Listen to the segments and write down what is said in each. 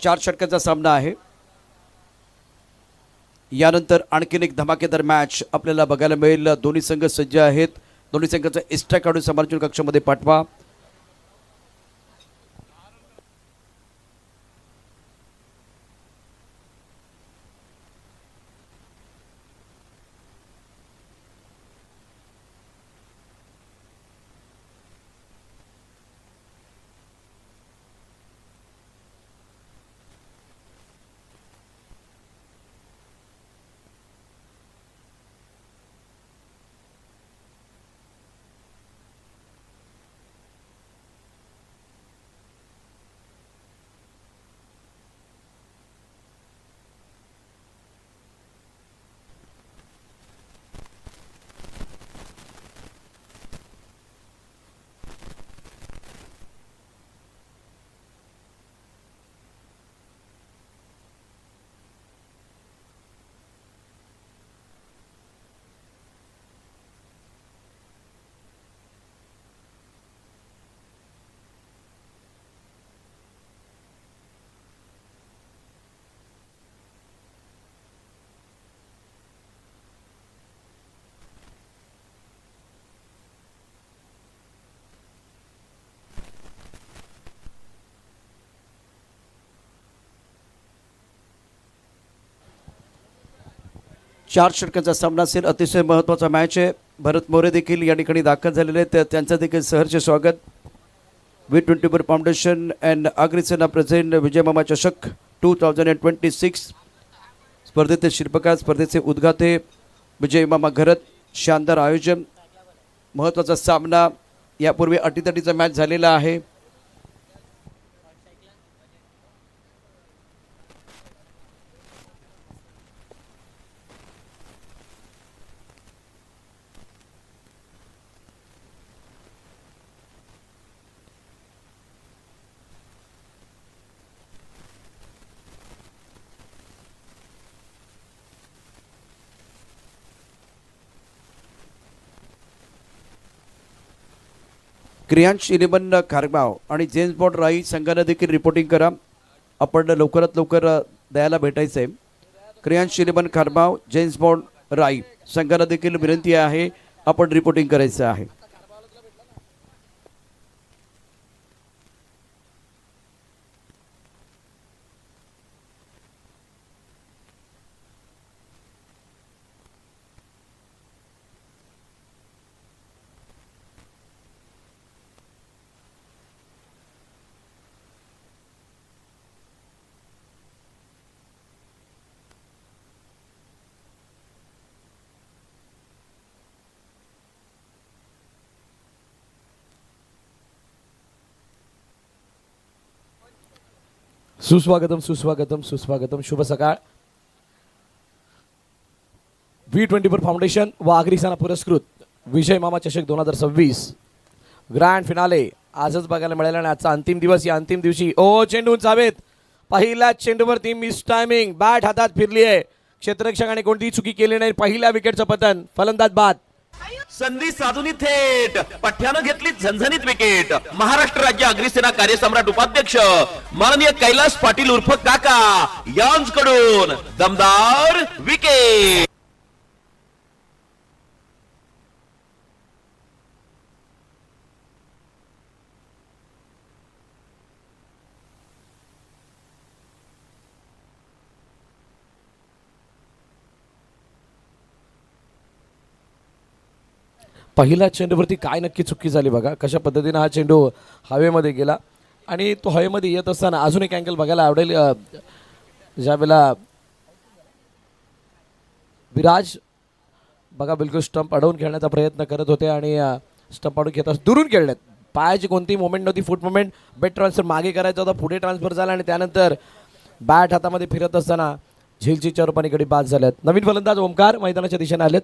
4 षटकांचा सामना आहे। यानंतर आणखीन एक धमाकेदार मॅच आपल्याला बघायला मिळेल। दोन्ही संघ सज्ज आहेत। दोन्ही संघाचा एक्स्ट्रा काढून समालोचन कक्षामध्ये पाठवा। चार षटकांचा सामना असेल। अतिशय महत्त्वाचा मॅच आहे। भरत मोरे देखील या ठिकाणी दाखल झालेले आहेत। त्यांचं देखील सहर्ष स्वागत। V24 फाउंडेशन अँड अग्रिसेना प्रेझेंट विजय मामा चषक 2026 स्पर्धेचे शिल्पकार, स्पर्धेचे उद्घाटे विजय मामा घरत। शानदार आयोजन, महत्त्वाचा सामना। यापूर्वी अटीतटीचा मॅच झालेला आहे। क्रियांश इलेवन खारगाव आणि जेम्स बॉन्ड राई संघाने देखील रिपोर्टिंग करा। आपण लवकरात लवकर द्यायला भेटायचं आहे। Kriyansh eleven Khargaon, James bond राई संघाने देखील विनंती आहे, आपण रिपोर्टिंग करायचं आहे। सुस्वागतम सुस्वागतम सुस्वागतम। शुभ सकाळ। V24 फाउंडेशन व अग्रिसेना पुरस्कृत विजय मामा चषक 2026 ग्रँड फिनाले आजच बघायला मिळाला आणि आजचा अंतिम दिवस। या अंतिम दिवशी चेंडू उंचावेत। पहिल्या चेंडूवरती मिस टायमिंग, बॅट हातात फिरली आहे। क्षेत्ररक्षकाने कोणतीही चुकी केली नाही। पहिल्या विकेटचं पतन, फलंदाज बाद। संधी साधून थेट पठ्यानं घेतली झणझणीत विकेट। महाराष्ट्र राज्य अग्रिसेना कार्यसम्राट उपाध्यक्ष माननीय कैलास पाटील उर्फ काका यांच्याकडून दमदार विकेट। पहिल्या चेंडूवरती काय नक्की चुकी झाली बघा। कशा पद्धतीने हा चेंडू हवेमध्ये गेला आणि तो हवेमध्ये येत असताना अजून एक अँगल बघायला आवडेल। ज्यावेळेला विराज बघा बिलकुल स्टंप अडवून खेळण्याचा प्रयत्न करत होते आणि स्टंप अडवून घेताना दुरून खेळण्यात पायाची कोणतीही मोमेंट नव्हती। फूट मोमेंट, बेट ट्रान्सफर मागे करायचा होता, पुढे ट्रान्सफर झाला आणि त्यानंतर बॅट हातामध्ये फिरत असताना झेलची चौरपानी गडी बाद झाल्यात। नवीन फलंदाज ओमकार मैदानाच्या दिशेने आलेत।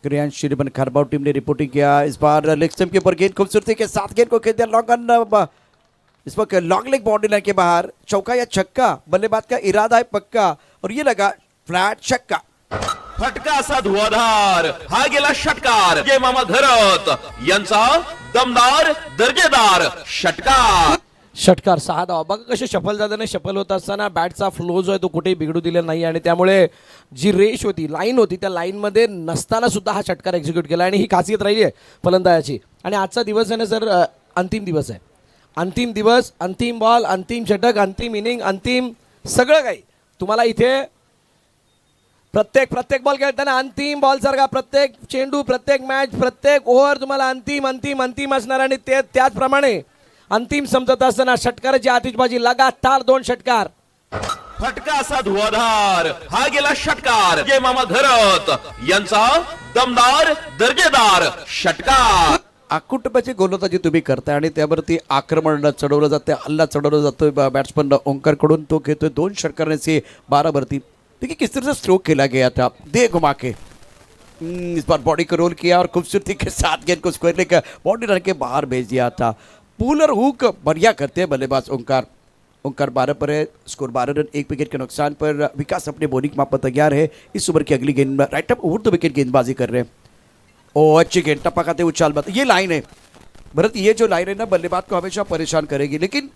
क्रियांश इलेवन खारबाव टीम ने रिपोर्टिंग किया। इस बार लेग स्टंप के ऊपर गेंद खूबसूरती के साथ गेंद को खेल दिया लॉन्ग ऑन। इस वक्त लॉन्ग लेग बाउंड्री लाइन के बाहर। चौका या छक्का, बल्लेबाज का इरादा है पक्का और ये लगा फ्लैट छक्का। फटका असा धुवाधार हा गेला षटकार जय मामा घरत यांचा दमदार दर्जेदार षटकार. षटकार 6 धावा. बघा कसे शफल झाल्याने शफल होत असताना बॅटचा फ्लो जो आहे तो कुठेही बिघडू दिलेला नाही आणि त्यामुळे जी रेष होती लाईन होती त्या लाईनमध्ये नसताना सुद्धा हा षटकार एक्झिक्यूट केला आणि ही खासियत राहिली आहे फलंदाजाची. आणि आजचा दिवस आहे ना सर, अंतिम दिवस आहे. अंतिम दिवस, अंतिम बॉल, अंतिम षटक, अंतिम इनिंग, अंतिम सगळं काही तुम्हाला इथे प्रत्येक बॉल खेळताना अंतिम बॉल सारखा प्रत्येक चेंडू, प्रत्येक मॅच, प्रत्येक ओव्हर तुम्हाला अंतिम अंतिम अंतिम असणार आणि त्याचप्रमाणे अंतिम समजत असताना षटकाराची आतिषबाजी लगातार 2 षटकार. फटका असा धुवाधार हा गेला षटकार जय मामा घरत यांचा दमदार दर्जेदार षटकार. आकुटबाची गोलंदाजी तुम्ही करताय आणि त्यावरती आक्रमण चढवलं जाते, हल्ला चढवलं जातोय बॅट्समन ओंकारकडून. तो घेतोय 2 षटकाराने से 12 वरती. देखिए किस तरह से स्ट्रोक खेला गया था, दे घुमा के इस बार बॉडी को रोल किया और खूबसूरती के साथ गेंद को स्क्वायर लेकर बॉडी रन के बाहर भेज दिया था. पुल और हुक बढ़िया करते हैं बल्लेबाज ओंकार. 12 पर है, स्कोर 12 रन 1 विकेट के नुकसान पर. विकास अपने बॉलिंग माप पर तैयार है. इस ओवर की अगली गेंद में right up over the wicket गेंदबाजी कर रहे हैं. ओ अच्छी गेंद टप्पा खाते उछाल बात. ये लाइन है भरत, ये जो लाइन है ना बल्लेबाज को हमेशा परेशान करेगी. लेकिन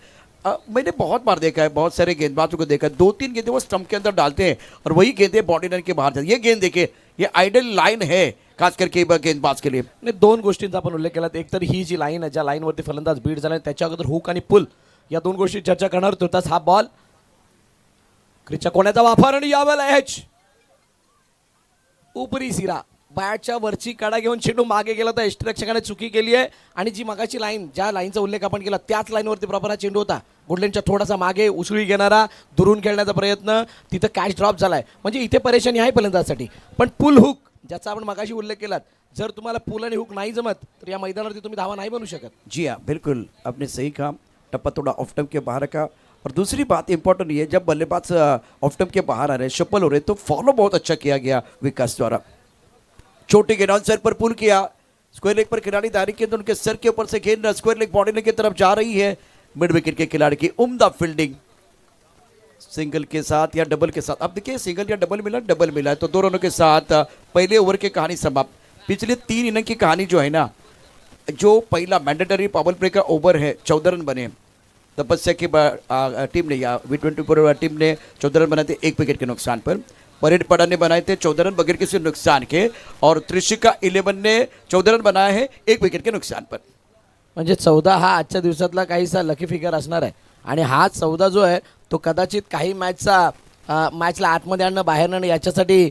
मैंने बहुत बार देखा है, बहुत सारे गेंदबाजों को देखा है, 2-3 गेंदें वो स्टंप के अंदर डालते हैं और वही गेंदें बॉडी लाइन के बाहर जाती. ये गेंद देखिए, ये आइडल लाइन है खास करके गेंदबाज के लिए. नाही 2 गोष्टींचा आपण उल्लेख केला. एक तर ही जी लाईन आहे ज्या लाईनवरती फलंदाज बीट झाला त्याच्या अगोदर हुक आणि पुल या 2 गोष्टी चर्चा करणार होताच. हा बॉल क्रिचच्या कोण्याचा वापर आणि यावेळेला एच उपरी सिरा बॅटच्या वरची कडा घेऊन चेंडू मागे गेला तर यष्टिरक्षकाने चुकी केली आहे आणि जी मगाची लाईन ज्या लाईनचा उल्लेख आपण केला त्याच लाईनवरती प्रॉपर हा चेंडू होता. गुडलेनच्या थोडासा मागे उसळी घेणारा दुरून खेळण्याचा प्रयत्न, तिथं कॅच ड्रॉप झालाय. म्हणजे इथे परेशानी आहे फलंदाजासाठी. पण पुल हुक ज्याचा आपण मगाशी उल्लेख केलात, जर तुम्हाला पुल आणि हुक नाही जमत तर या मैदानावरती तुम्ही धावा नाही बनवू शकत. जी हाँ बिल्कुल, आपने सही कहा. टप्पा थोड़ा ऑफ टर्म के बाहर का. और दूसरी बात इंपॉर्टेंट ये है, जब बल्लेबाज ऑफ टर्म के बाहर आ रहे हैं, शफल हो रहे, तो फॉलो बहुत अच्छा किया गया विकास द्वारा. छोटी गेंद सर पर पुल किया, स्क्वायर लेग पर खिलाड़ी दारी के अंदर उनके सर के ऊपर से गेंद स्क्वायर लेग बॉडी लेग की तरफ जा रही है. मिड विकेट के खिलाड़ी की उम्दा फील्डिंग सिंगल के साथ या डबल के साथ. अब देखिए सिंगल या डबल मिला है तो दोनों के साथ पहले ओवर की कहानी समाप्त. पिछले 3 इनिंग की कहानी जो है ना, जो पहला मैंडेटरी पावर प्ले का ओवर है 14 रन बने. तपस्या की टीम ने या V24 टीम ने 14 रन बनाए थे 1 विकेट के नुकसान पर. परेड पड़ा ने बनाए थे 14 रन बगैर किसी नुकसान के. और त्रिशिका 11 ने 14 रन बनाए हैं 1 विकेट के नुकसान पर. म्हणजे 14 हा आजच्या दिवसातला काहीसा लकी फिगर असणार आहे. आणि हा 14 जो आहे तो कदाचित काही मॅचला आतमध्ये आणणं बाहेर आणणं याच्यासाठी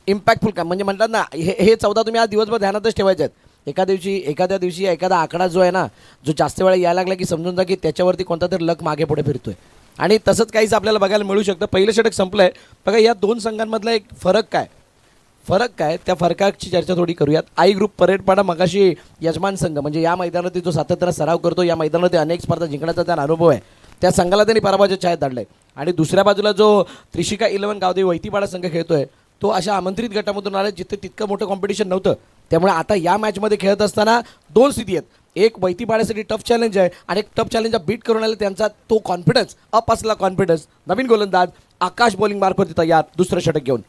इम्पॅक्टफुल काम. म्हणजे म्हणतात ना हे 14 तुम्ही आज दिवसभर ध्यानातच ठेवायचे आहेत. एखाद्या दिवशी एखादा आकडा जो आहे ना, जो जास्त वेळा यायला लागला की समजून जा की त्याच्यावरती कोणता तरी लक मागे पुढे फिरतोय. आणि तसंच काहीच आपल्याला बघायला मिळू शकतं. पहिलं षटक संपलंय. बघा या 2 संघांमधला एक फरक काय त्या फरकाची चर्चा थोडी करूयात. आई ग्रुप परेडपाडा मगाशी यजमान संघ म्हणजे या मैदानावरती जो सातत्याने सराव करतो, या मैदानावरती अनेक स्पर्धा जिंकण्याचा त्यांना अनुभव आहे, त्या संघाला त्यांनी पराभवाच्या छायेत धाडलंय. आणि दुसऱ्या बाजूला जो त्रिशिका 11 गावदेवी वैतीपाडा संघ खेळतोय तो अशा आमंत्रित गटामधून आला जिथे तितकं मोठं कॉम्पिटिशन नव्हतं. त्यामुळे आता या मॅचमध्ये खेळत असताना 2 स्थिती आहेत. एक वैतीपाड्यासाठी टफ चॅलेंज आहे आणि एक टफ चॅलेंजचा बीट करून आले त्यांचा तो कॉन्फिडन्स, अप असला कॉन्फिडन्स. नवीन गोलंदाज आकाश बॉलिंग मार्फत तयार दुसरं षटक घेऊन.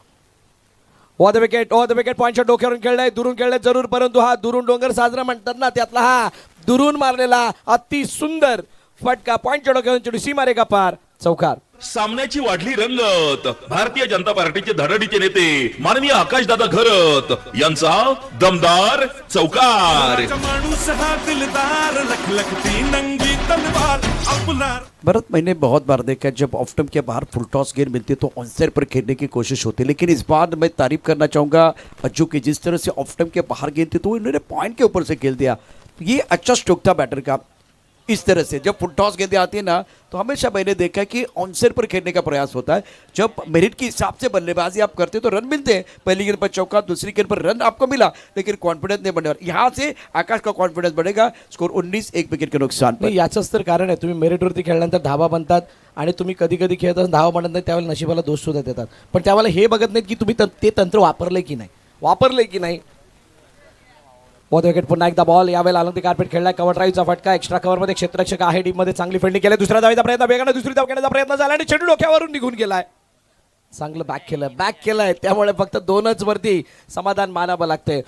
ओ द विकेट पॉईंटच्या डोक्यावरून खेळलाय, दुरून खेळलाय जरूर, परंतु हा दुरून डोंगर साजरा म्हणतात ना त्यातला हा दुरून मारलेला अति सुंदर फटका पॉईंटच्या डोक्यावरून चेंडू सीमारेखा पार, चौकार. सामन्याची वाढली रंगत. भारतीय जनता पार्टीचे धडाडीचे नेते माननीय आकाशदादा घरत यांचा दमदार चौकार. भरत, मैंने बहुत बार देखा है जब ऑफ टर्म के बाहर फुल टॉस गेंद मिलती है तो ऑनसाइड पर खेलने की कोशिश होती है. लेकिन इस बार मैं तारीफ करना चाहूँगा अज्जू की, जिस तरह से ऑफ टर्म के बाहर गेंद थी तो इन्होंने पॉइंट के ऊपर से खेल दिया. ये अच्छा स्ट्रोक था बैटर का. इस तरह से जब फुल टॉस गेंदें आती है ना तो हमेशा मैंने देखा है कि ऑनसाइड पर खेलने का प्रयास होता है. जब मेरिट के हिसाब से बल्लेबाजी आप करते हो तो रन मिलते हैं. पहली गेंद पर चौका, दूसरी गेंद पर रन आपको मिला, लेकिन कॉन्फिडेंस नहीं बढ़ेगा. यहाँ से आकाश का कॉन्फिडेंस बढ़ेगा. स्कोर 19 1 विकेट के नुकसान पर. नाही याचंच तर कारण आहे. तुम्ही मेरिटवरती खेळल्यानंतर धावा बनतात आणि तुम्ही कधी कधी खेळत असताना धावा बनत नाही त्यावेळेला नशिबाला दोष सुद्धा देतात. पण त्यावेळेला हे बघत नाहीत की तुम्ही ते तंत्र वापरले की नाही. बहुत विकेट पुन्हा एकदा बॉल. यावेळेला अलंती कार्पेट खेळलाय, कव्हर ड्राईव्हचा फटका, एक्स्ट्रा कव्हरमध्ये क्षेत्ररक्षक आहे टीममध्ये चांगली फिल्डिंग केली. दुसऱ्या धावेचा प्रयत्न, वेगाने दुसरी धाव घेण्याचा प्रयत्न झाला आणि चेंडू डोक्यावरून निघून गेलाय. चांगलं बॅक केलंय त्यामुळे फक्त 2च वरती समाधान मानावं लागतंय.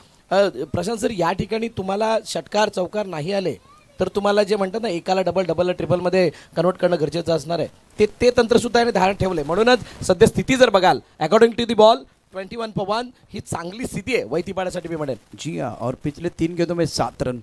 प्रशांत सर, या ठिकाणी तुम्हाला षटकार चौकार नाही आले तर तुम्हाला जे म्हणतात ना एकाला डबल ट्रिपलमध्ये कन्वर्ट करणं गरजेचं असणार आहे. ते तंत्र सुद्धा याने धारण ठेवले. म्हणूनच सध्या स्थिती जर बघाल अकॉर्डिंग टू दी बॉल 21-1 ही चांगली स्थिती आहे वैतीपाड्यासाठी मी म्हणेन. जी हाँ, और पिछले 3 गेंदों में 7 रन.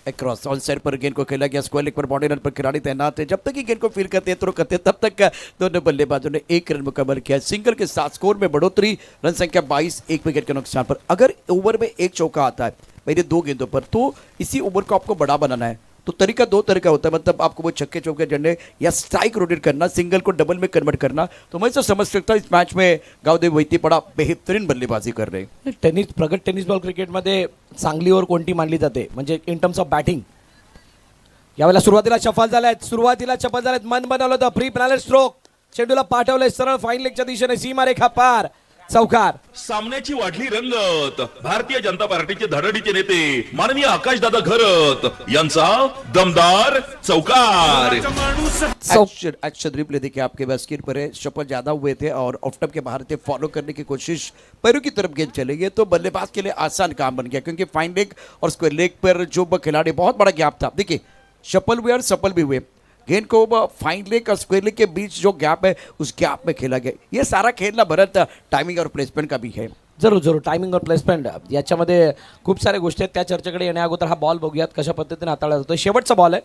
अक्रॉस ऑल साइड पर गेंद को खेला गया. स्क्वायर लेग पर बॉडी रन पर खिलाड़ी तैनात है. जब तक ये गेंद को फील करते हैं थ्रो करते हैं तब तक दोनों बल्लेबाजों ने 1 रन मुकम्मल किया. सिंगल के साथ स्कोर में बढ़ोतरी. रन संख्या 22, 1 विकेट के नुकसान पर. अगर ओवर में एक चौका आता है पहले 2 गेंदों पर तो इसी ओवर को आपको बड़ा बनाना है तो तरीका 2 तरीका होता है. मतलब आपको वो छक्के चौके जड़ने या स्ट्राइक रोटेट करना, सिंगल को डबल में कन्वर्ट करना. तो मैं तो समझ सकता हूँ इस मैच में गावदेव वैतीपडा बेहतरीन बल्लेबाजी कर रहे हैं. प्रगत टेनिस बॉल क्रिकेटमध्ये चांगली ओव्हर कोणती मानली जाते म्हणजे इन टर्म्स ऑफ बॅटिंग. यावेळेला सुरुवातीला शफल झाल्यात मन बनवलं होतं प्री प्लॅनर स्ट्रोक. चेंडूला पाठवलंय सरळ फाईन लेगच्या दिशेने सीमारेखा पार. चौकार. सामन्याची वाढली रंगत. भारतीय जनता पार्टीचे धडडीचे नेते माननीय आकाशदादा घरत यांचा दमदार चौकार. एक्शन रिप्ले देखिए आपके पास स्क्रीन पर है. शपथ ज्यादा हुए थे और ऑफ टॉप के बाहर थे. फॉलो करने की कोशिश पैरों की तरफ गेंद चले गए तो बल्लेबाज के लिए आसान काम बन गया क्योंकि फाइन लेग और स्क्वायर लेग पर जो खिलाड़ी बहुत बड़ा गैप था. देखिए सफल हुए और सफल भी हुए. गेंद को फाइन लेग और स्क्वायर लेग के बीच जो गैप है उस गैप में खेला गया. ये सारा खेलना भरत टाइमिंग और प्लेसमेंट का भी है. जरूर टायमिंग और प्लेसमेंट याच्यामध्ये खूप साऱ्या गोष्टी आहेत. त्या चर्चेकडे येण्या अगोदर हा बॉल बघूयात कशा पद्धतीने हाताळला जातो. शेवटचा बॉल आहे.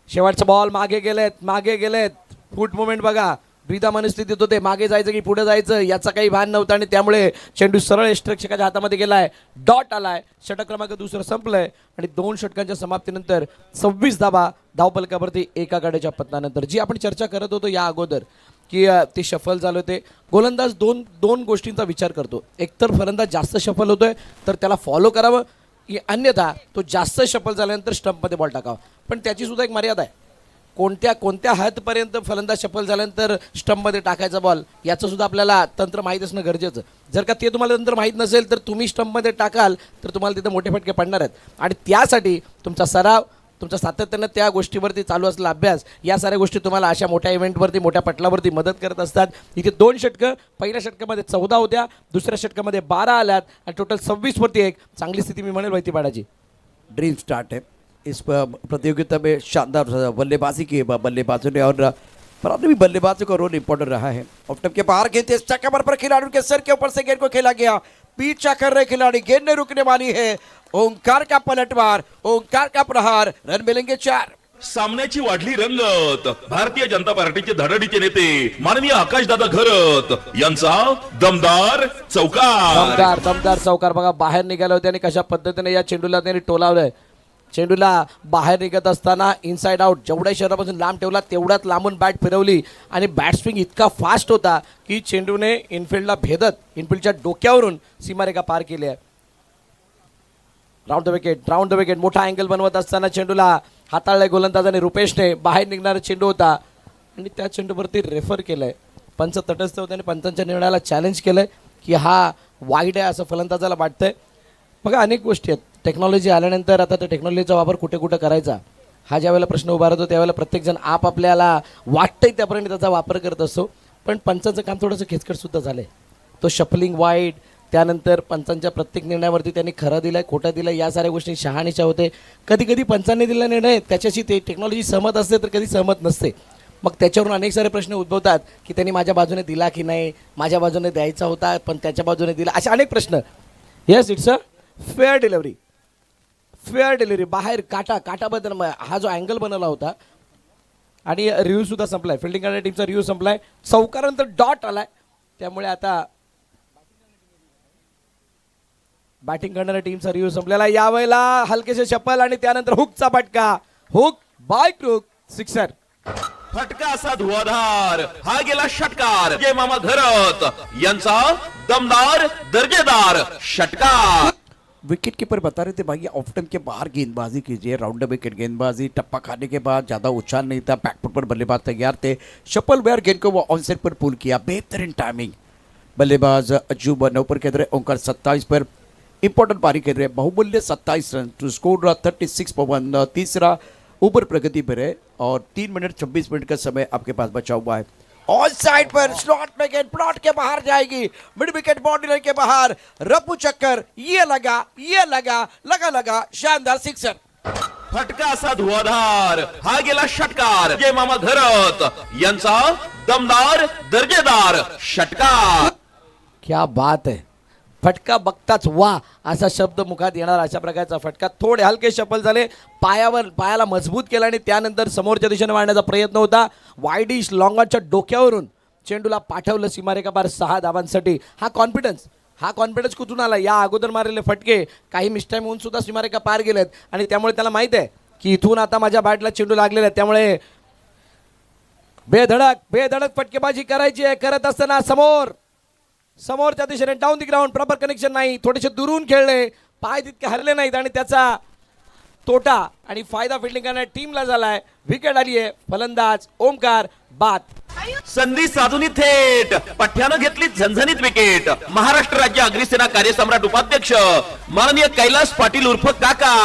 शेवटचा बॉल मागे गेलेत. फूट मुवमेंट बघा. ब्रीदा मनस्थितीत होते. मागे जायचं की पुढे जायचं याचा काही भान नव्हता आणि त्यामुळे चेंडू सरळ यष्टिरक्षकाच्या हातामध्ये गेलाय. डॉट आलाय. षटक क्रमांक 2 संपलंय आणि 2 षटकांच्या समाप्तीनंतर 26 धावा धावफलकावरती एका गाड्याच्या पतनानंतर. जी आपण चर्चा करत होतो या अगोदर की ते शफल झाले होते. गोलंदाज दोन गोष्टींचा विचार करतो. एकतर फलंदाज जास्त शफल होतोय तर त्याला फॉलो करावं की अन्यथा तो जास्त शफल झाल्यानंतर स्टंपमध्ये बॉल टाकावा. पण त्याची सुद्धा एक मर्यादा आहे. कोणत्या हदपर्यंत फलंदाज शफल झाल्यानंतर स्टंपमध्ये टाकायचा बॉल याचं सुद्धा आपल्याला तंत्र माहीत असणं गरजेचं. जर का ते तुम्हाला तंत्र माहीत नसेल तर तुम्ही स्टंपमध्ये टाकाल तर तुम्हाला तिथे मोठे फटके पडणार आहेत. आणि त्यासाठी तुमचा सराव, तुमचा सातत्यानं त्या गोष्टीवरती चालू असलेला अभ्यास या साऱ्या गोष्टी तुम्हाला अशा मोठ्या इव्हेंटवरती मोठ्या पटलावरती मदत करत असतात. इथे 2 षटकं. पहिल्या षटकामध्ये 14 होत्या. दुसऱ्या षटकामध्ये 12 आल्यात आणि टोटल 26 वरती एक चांगली स्थिती मी म्हणेल वैतीपाडाची. ड्रीम स्टार्ट है इस प्रतियोगिता में. शानदार बल्लेबाजी की बल्लेबाजों ने और प्रारंभिक बल्लेबाजों का रोल इंपॉर्टेंट रहा है. ऑफ टॉप के बाहर गेंद इस चक्कर पर खिलाड़ियों के सर के ऊपर से गेंद को खेला गया. पीछा कर रहे खिलाड़ी. गेंद नहीं रुकने वाली है. ओंकार का पलटवार, ओंकार का प्रहार. रन मिलेंगे 4. सामन्याची वाढली रंगत. भारतीय जनता पार्टीचे धडडीचे नेते माननीय आकाशदादा घरत यांचा दमदार चौकार. दमदार चौकार बघा. बाहेर निघाले होते आणि कशा पद्धतीने या चेंडूला त्यांनी टोलावलंय. चेंडूला बाहेर निघत असताना इनसाइड आउट जेवढ्या शरीरापासून लांब ठेवला तेवढ्याच लांबून बॅट फिरवली आणि बॅट स्विंग इतका फास्ट होता की चेंडूने इनफिल्डला भेदत इनफिल्डच्या डोक्यावरून सीमारेखा पार केली आहे. Round the wicket. मोठा अँगल बनवत असताना चेंडूला हाताळलाय गोलंदाजाने रुपेशने. बाहेर निघणारा चेंडू होता आणि त्या चेंडूवरती रेफर केलंय. पंच तटस्थ होते आणि पंचांच्या निर्णयाला चॅलेंज केलंय की हा वाईड आहे असं फलंदाजाला वाटतंय. बघा अनेक गोष्टी आहेत. टेक्नॉलॉजी आल्यानंतर आता त्या टेक्नॉलॉजीचा वापर कुठे करायचा हा ज्यावेळेला प्रश्न उभा राहतो त्यावेळेला प्रत्येकजण आपापल्याला वाटतंय त्यापर्यंत त्याचा वापर करत असतो. पण पंचांचं काम थोडंसं खेचकटसुद्धा झालं आहे. तो शफलिंग वाईड त्यानंतर पंचांच्या प्रत्येक निर्णयावरती त्यांनी खरं दिलं आहे खोटं दिलं या साऱ्या गोष्टी शहानिशा होते. कधी पंचांनी दिलेला निर्णय त्याच्याशी ते टेक्नॉलॉजी सहमत असते तर कधी सहमत नसते. मग त्याच्यावरून अनेक सारे प्रश्न उद्भवतात की त्यांनी माझ्या बाजूने दिला की नाही, माझ्या बाजूने द्यायचा होता पण त्याच्या बाजूने दिला, असे अनेक प्रश्न. Yes it's a fair delivery. बाहेर काटाबद्दल हा जो अँगल बनवला होता आणि रिव्ह्यू सुद्धा संपलाय. फिल्डिंग करणाऱ्या टीमचा रिव्ह्यू संपलाय. चौकारानंतर डॉट आलाय. त्यामुळे आता बॅटिंग करणाऱ्या टीमचा रिव्ह्यू संपलेला. यावेळेला हलकेसे चप्पल आणि त्यानंतर हुकचा फटका. Hook by hook sixer. फटका असा धुवाधार. हा गेला षटकार. जय मामा घरत यांचा दमदार दर्जेदार षटकार. विकेट कीपर बता रहे थे भाई ऑफ टाइम के बाहर गेंदबाजी कीजिए. राउंड विकेट गेंदबाजी. टप्पा खाने के बाद ज़्यादा उछाल नहीं था. बैकफुट पर बल्लेबाज तैयार थे. शपल वेयर गेंद को वो ऑन साइड पर पुल किया. बेहतरीन टाइमिंग. बल्लेबाज अजूब 9 पर खेल रहे. ओंकार 27 पर इंपॉर्टेंट पारी खेल रहे. बहुमूल्य 27 रन टू स्कोर 36 पर 1. तीसरा ऊपर प्रगति पर है और 3 मिनट 26 मिनट का समय आपके पास बचा हुआ है। ऑन साइड पर स्लॉट में गेंद प्लॉट के बाहर जाएगी, मिड विकेट बाउंड्री के बाहर, रफू चक्कर, ये लगा शानदार सिक्सर। फटका असा धुआधार, हा गेला षटकार, जय मामा घरत यांचा दमदार दर्जेदार षटकार। क्या बात आहे, फटका बघताच वा असा शब्द मुखात येणार अशा प्रकारचा फटका। थोडे हलके शफल झाले, पायाला मजबूत केला आणि त्यानंतर समोरच्या दिशेने मारण्याचा प्रयत्न होता। वाईडिश लॉंगॉनच्या डोक्यावरून चेंडूला पाठवलं सीमारेखा पार 6 धावांसाठी। हा कॉन्फिडन्स कुठून आला? या अगोदर मारलेले फटके काही मिसटाईम होऊन सुद्धा सीमारेखा पार गेलेत आणि त्यामुळे त्याला माहित आहे की इथून आता माझ्या बॅटला चेंडू लागलेला आहे, त्यामुळे बेधडक फटकेबाजी करायची आहे। करत असताना समोरच्या दिशेने down the ground, proper connection नाही, थोडेसे दुरून खेळले, पाय तितके हरले नाहीत आणि त्याचा तोटा आणि फायदा फिल्डिंग करणाऱ्या टीमला झालाय। विकेट आली आहे, फलंदाज ओमकार बाद। संधी साधून थेट पठ्यानं घेतली झणझणीत विकेट। महाराष्ट्र राज्य अग्निसेना कार्यसम्राट उपाध्यक्ष माननीय कैलास पाटील उर्फ काका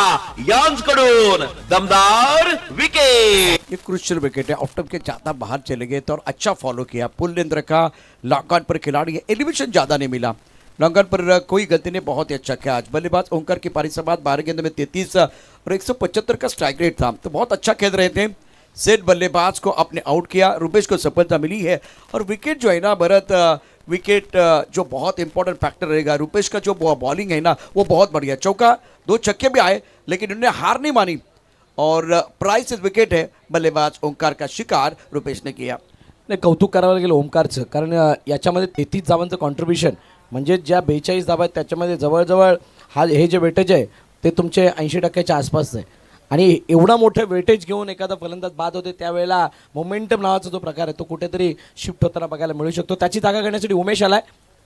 यांच्याकडून दमदार विकेट। ये क्रुशियल विकेट है, ऑफ के ज्यादा बाहर चले गए थे और अच्छा फॉलो किया। पुल्लेंद्र का लॉन्ग ऑन पर खिलाड़ी है, एलिवेशन ज्यादा नहीं मिला, लॉन्ग ऑन पर कोई गलती ने बहुत ही अच्छा किया। आज बल्लेबाज ओंकार की पारी से बाद 12 गेंद में 33 और 175 का स्ट्राइक रेट था, तो बहुत अच्छा खेल रहे थे। सेट बल्लेबाज को अपने आउट किया, रुपेश को सफलता मिली है। और विकेट जो है ना भरत, विकेट जो बहुत इंपॉर्टेंट फैक्टर रहेगा, रुपेश का जो बॉलिंग है ना वो बहुत बढ़िया, चौका 2 छक्के भी आए लेकिन उन्होंने हार नहीं मानी और प्राइस विकेट है, बल्लेबाज ओंकार का शिकार रुपेश ने किया। नाही, कौतुक करावं लागेल ओमकारचं, कारण याच्यामध्ये 33 धावांचं कॉन्ट्रीब्युशन म्हणजे ज्या 42 धावा आहेत त्याच्यामध्ये जवळजवळ हे जे वेटेज आहे ते तुमचे 80% आसपास आहे आणि एवढा मोठं वेटेज घेऊन एखादा फलंदाज बाद होते त्यावेळेला मोमेंटम नावाचा जो प्रकार आहे तो कुठेतरी शिफ्ट होताना बघायला मिळू शकतो। त्याची जागा घेण्यासाठी उमेश आलाय।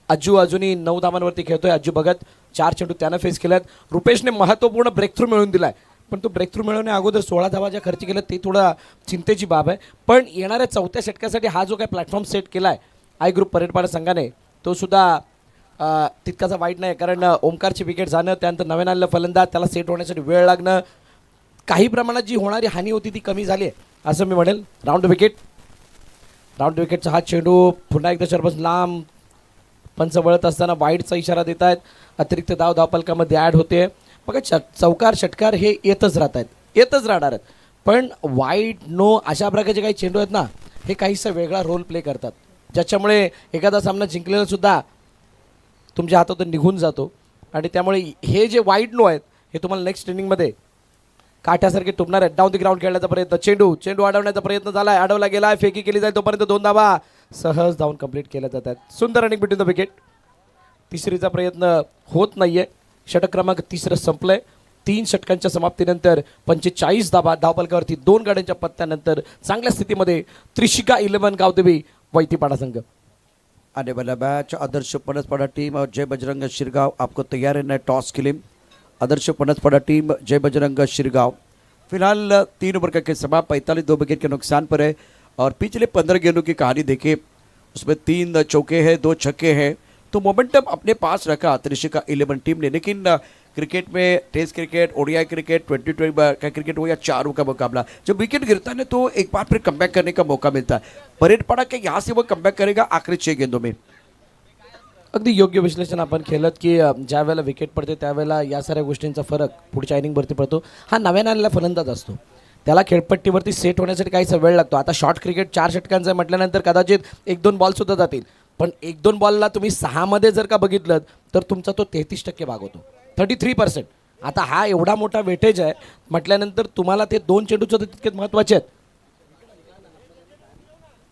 अज्जू अजूनही 9 धावांवरती खेळतोय। अज्जू भगत 4 चेंडू त्यानं फेस केल्यात। रुपेशने महत्त्वपूर्ण ब्रेक थ्रू मिळवून दिलाय, पण तो ब्रेक थ्रू मिळवण्या अगोदर 16 धावा ज्या खर्च केल्या ते थोडा चिंतेची बाब आहे। पण येणाऱ्या 4थ्या षटकासाठी हा जो काही प्लॅटफॉर्म सेट केलाय आय ग्रुप परेडपाडा संघाने तो सुद्धा तितकाचा वाईट नाही, कारण ओमकारची विकेट जाणं, त्यानंतर नवीन आलेलं फलंदाज त्याला सेट होण्यासाठी वेळ लागणं, काही प्रमाणात जी होणारी हानी होती ती कमी झाली आहे असं मी म्हणेल। राऊंड विकेटचा हा चेंडू पुन्हा एकदा शरबत लांब पंच वळत असताना वाईडचा इशारा देत आहेत। अतिरिक्त धावफलकामध्ये ॲड होते बघा। चौकार षटकार हे येतच राहणार आहेत, पण वाईड नो अशा प्रकारचे काही चेंडू आहेत ना हे काहीसा वेगळा रोल प्ले करतात, ज्याच्यामुळे एखादा सामना जिंकलेला सुद्धा तुमच्या हातातून निघून जातो आणि त्यामुळे हे जे वाईड नो आहेत हे तुम्हाला नेक्स्ट इनिंगमध्ये काठ्यासारखे टुपणार आहेत। डाऊन द ग्राउंड खेळण्याचा प्रयत्न, चेंडू अडवण्याचा प्रयत्न झालाय, अडवला गेलाय, फेकी केली जाईल तोपर्यंत 2 धावा सहज धावून कंप्लीट केल्या जातात। सुंदर रनिंग बिटवीन द विकेट। तिसरीचा प्रयत्न होत नाहीये, षटक क्रमांक 3 संपलंय। 3 षटकांच्या समाप्तीनंतर 45 धावा धावफलकावरती 2 गाड्यांच्या पत्त्यानंतर चांगल्या स्थितीमध्ये त्रिशिका 11 गावदेवी वैतीपाडा संघ। आने वाला मैच आदर्श पनसपाड़ा टीम और जय बजरंग शिरगांव आपको तैयार रहना है टॉस के लिए। आदर्श पनसपाड़ा टीम जय बजरंग शिरगांव फिलहाल 3 ओवर का समाप्त 45 2 विकेट के नुकसान पर है और पिछले 15 गेंदों की कहानी देखें उसमें 3 चौके हैं 2 छक्के हैं, तो मोमेंटम अपने पास रखा त्रिशिका 11 टीम ने। लेकिन क्रिकेट में टेस्ट क्रिकेट, ओडीआई क्रिकेट, 2020 का क्रिकेट हो या चारों का मुकाबला, जब विकेट गिरता है तो एक बार फिर कमबैक करने का मौका मिलता है। परेडपाड़ा के यहाँ से वो कमबैक करेगा आखिरी 6 गेंदों में। अगदी योग्य विश्लेषण आपण केलं की ज्या वेळेला विकेट पडते त्यावेळेला या साऱ्या गोष्टींचा फरक पुढच्या इनिंगवरती पडतो। हा नव्याने आलेला फलंदाज असतो, त्याला खेळपट्टीवरती सेट होण्यासाठी काहीसा वेळ लागतो। आता शॉर्ट क्रिकेट 4 षटकांचं म्हटल्यानंतर कदाचित 1-2 बॉल सुद्धा जातील, पण 1-2 बॉलला तुम्ही 6 मध्ये जर का बघितलं तर तुमचा तो 33% भाग होतो, 33%। आता हा एवढा मोठा वेटेज आहे म्हटल्यानंतर तुम्हाला ते 2 चेंडूचं तितकेच महत्त्वाचे आहेत।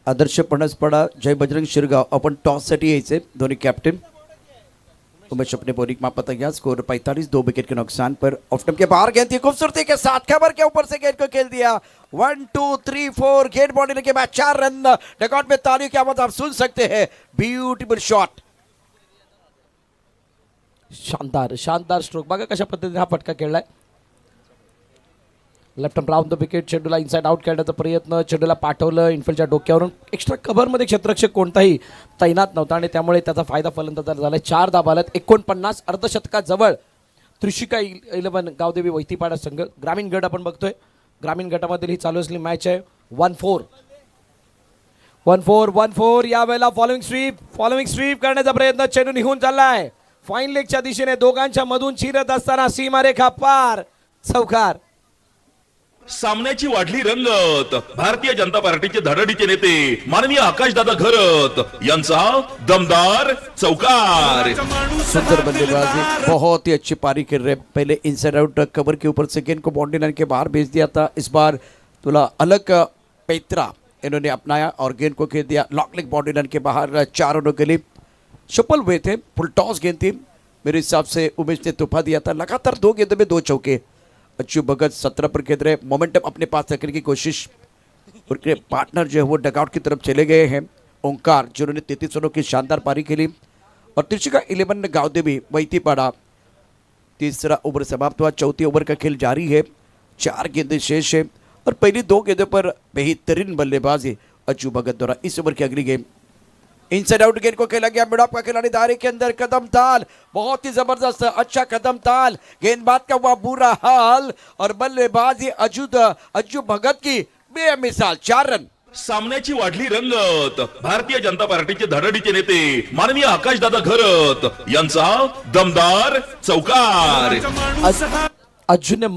आदर्श पनसपाड़ा जय बजरंग शिरगांव अपन टॉस साठी यायचे दोन्ही कॅप्टन। उमेश अपने बॉलिंग मापा तैयार, स्कोर 45 2 विकेट के नुकसान पर। ऑफ स्टंप के बाहर गेंद थी, खूबसूरती के साथ खबर के ऊपर से गेंद को खेल दिया। 1 2 3 4 गेंद बाउंड्री के बाद 4 रन। डगआउट में तालियों की आवाज आप सुन सकते हैं। ब्यूटीफुल शॉट, शानदार स्ट्रोक बघा कशा पद्धतीने हा फटका खेळलाय। Left arm round the wicket, चेंडूला इनसाइड आउट खेळण्याचा प्रयत्न, चेंडूला पाठवलं इनफिल्डच्या डोक्यावरून। एक्स्ट्रा कव्हरमध्ये क्षेत्ररक्षक कोणताही तैनात नव्हता आणि त्यामुळे त्याचा फायदा फलंदाजाला झाला। 4 धावा आल्यात, 49 अर्धशतकाजवळ त्रिशिका 11 गावदेवी वैतीपाडा संघ। ग्रामीण गड आपण बघतोय ग्रामीण गटामधील ही चालू असलेली मॅच आहे 1-4 1-4 यावेळेला फॉलोइंग स्वीप करण्याचा प्रयत्न, चेंडू निघून चाललाय फाईन लेगच्या दिशेने, दोघांच्या मधून चिरत असताना सीमारेखा पार, चौकार. सामन्याची वाढली रंगत. भारतीय जनता पार्टीचे धडडीचे नेते माननीय आकाशदादा घरत यांचा दमदार चौकार. सुंदर बल्लेबाजी, बहुत ही अच्छी पारी खेल रहे. पहले इनसाइड आउट कवर के ऊपर से गेंद को बाउंड्री लाइन के बाहर भेज दिया था. इस बार तुला अलग पैतरा इन्होंने अपनाया और गेंद को खेल दिया लॉन्ग लेग बाउंड्री लाइन के बाहर. 4 रनों के लिए सफल हुए थे. फुल टॉस गेंद थी, मेरे हिसाब से उमेश ने तोहफा दिया था. लगातार 2 गेंदों में 2 चौके. अच्छू भगत 17 पर खेल रहे, मोमेंटम अपने पास रखने की कोशिश. उनके पार्टनर जो है वो डगआउट की तरफ चले गए हैं. ओंकार जिन्होंने 33 रनों की शानदार पारी खेली और त्रिशिका 11 गावदेवी वही पड़ा. तीसरा ओवर समाप्त हुआ, चौथी ओवर का खेल जारी है. 4 गेंदें शेष है और पहली 2 गेंदों पर बेहतरीन बल्लेबाजी अच्छू भगत द्वारा. इस ओवर की अगली गेंद इनसाइड आउट गेंद को खेला गया. मिड ऑफ का खिलाड़ी दायरे के अंदर, कदम ताल, बहुत ही जबरदस्त अच्छा कदम ताल. गेंदबाज का हुआ बुरा हाल और बल्लेबाजी अज्जू भगत की बेमिसाल 4 रन. सामन्याची वाढली रंगत. भारतीय जनता पार्टीचे धडडीचे नेते माननीय आकाशदादा घरत यांचा दमदार चौकार. अर्जुनने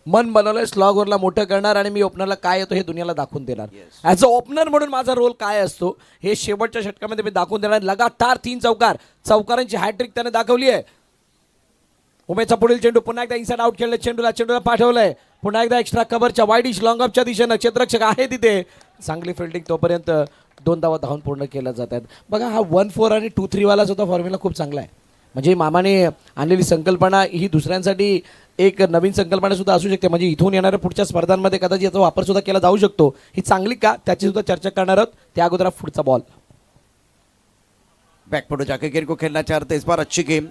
मन बनवलंय स्लॉगरला मोठं करणार आणि मी ओपनरला काय येतो हे दुनियाला दाखवून देणार. ॲज अ ओपनर म्हणून माझा रोल काय असतो हे शेवटच्या षटकामध्ये मी दाखवून देणार. लगातार 3 चौकारांची हॅट्रिक त्याने दाखवली आहे. उमेशचा पुढील चेंडू पुन्हा एकदा इनसाइड आउट खेळले, चेंडूला पाठवलंय. पुन्हा एकदा एक्स्ट्रा कव्हरच्या वाईडिश लॉंग ऑफच्या दिशेनं क्षेत्ररक्षक आहे तिथे. चांगली फिल्डिंग, तोपर्यंत 2 धावा धावून पूर्ण केल्या जातात. बघा हा 1-4 आणि 2-3 वाला सुद्धा फॉर्म्युला खूप चांगला आहे. म्हणजे मामाने आणलेली संकल्पना ही दुसऱ्यांसाठी एक नवीन संकल्पना सुद्धा असू शकते. म्हणजे इथून येणाऱ्या पुढच्या स्पर्धांमध्ये कदाचित याचा वापर सुद्धा केला जाऊ शकतो. ही चांगली का त्याची सुद्धा चर्चा करणार आहोत. त्या अगोदर पुढचा बॉल बैकफुट जाकर गेंद को खेलना चाहते. इस बार अच्छी गेम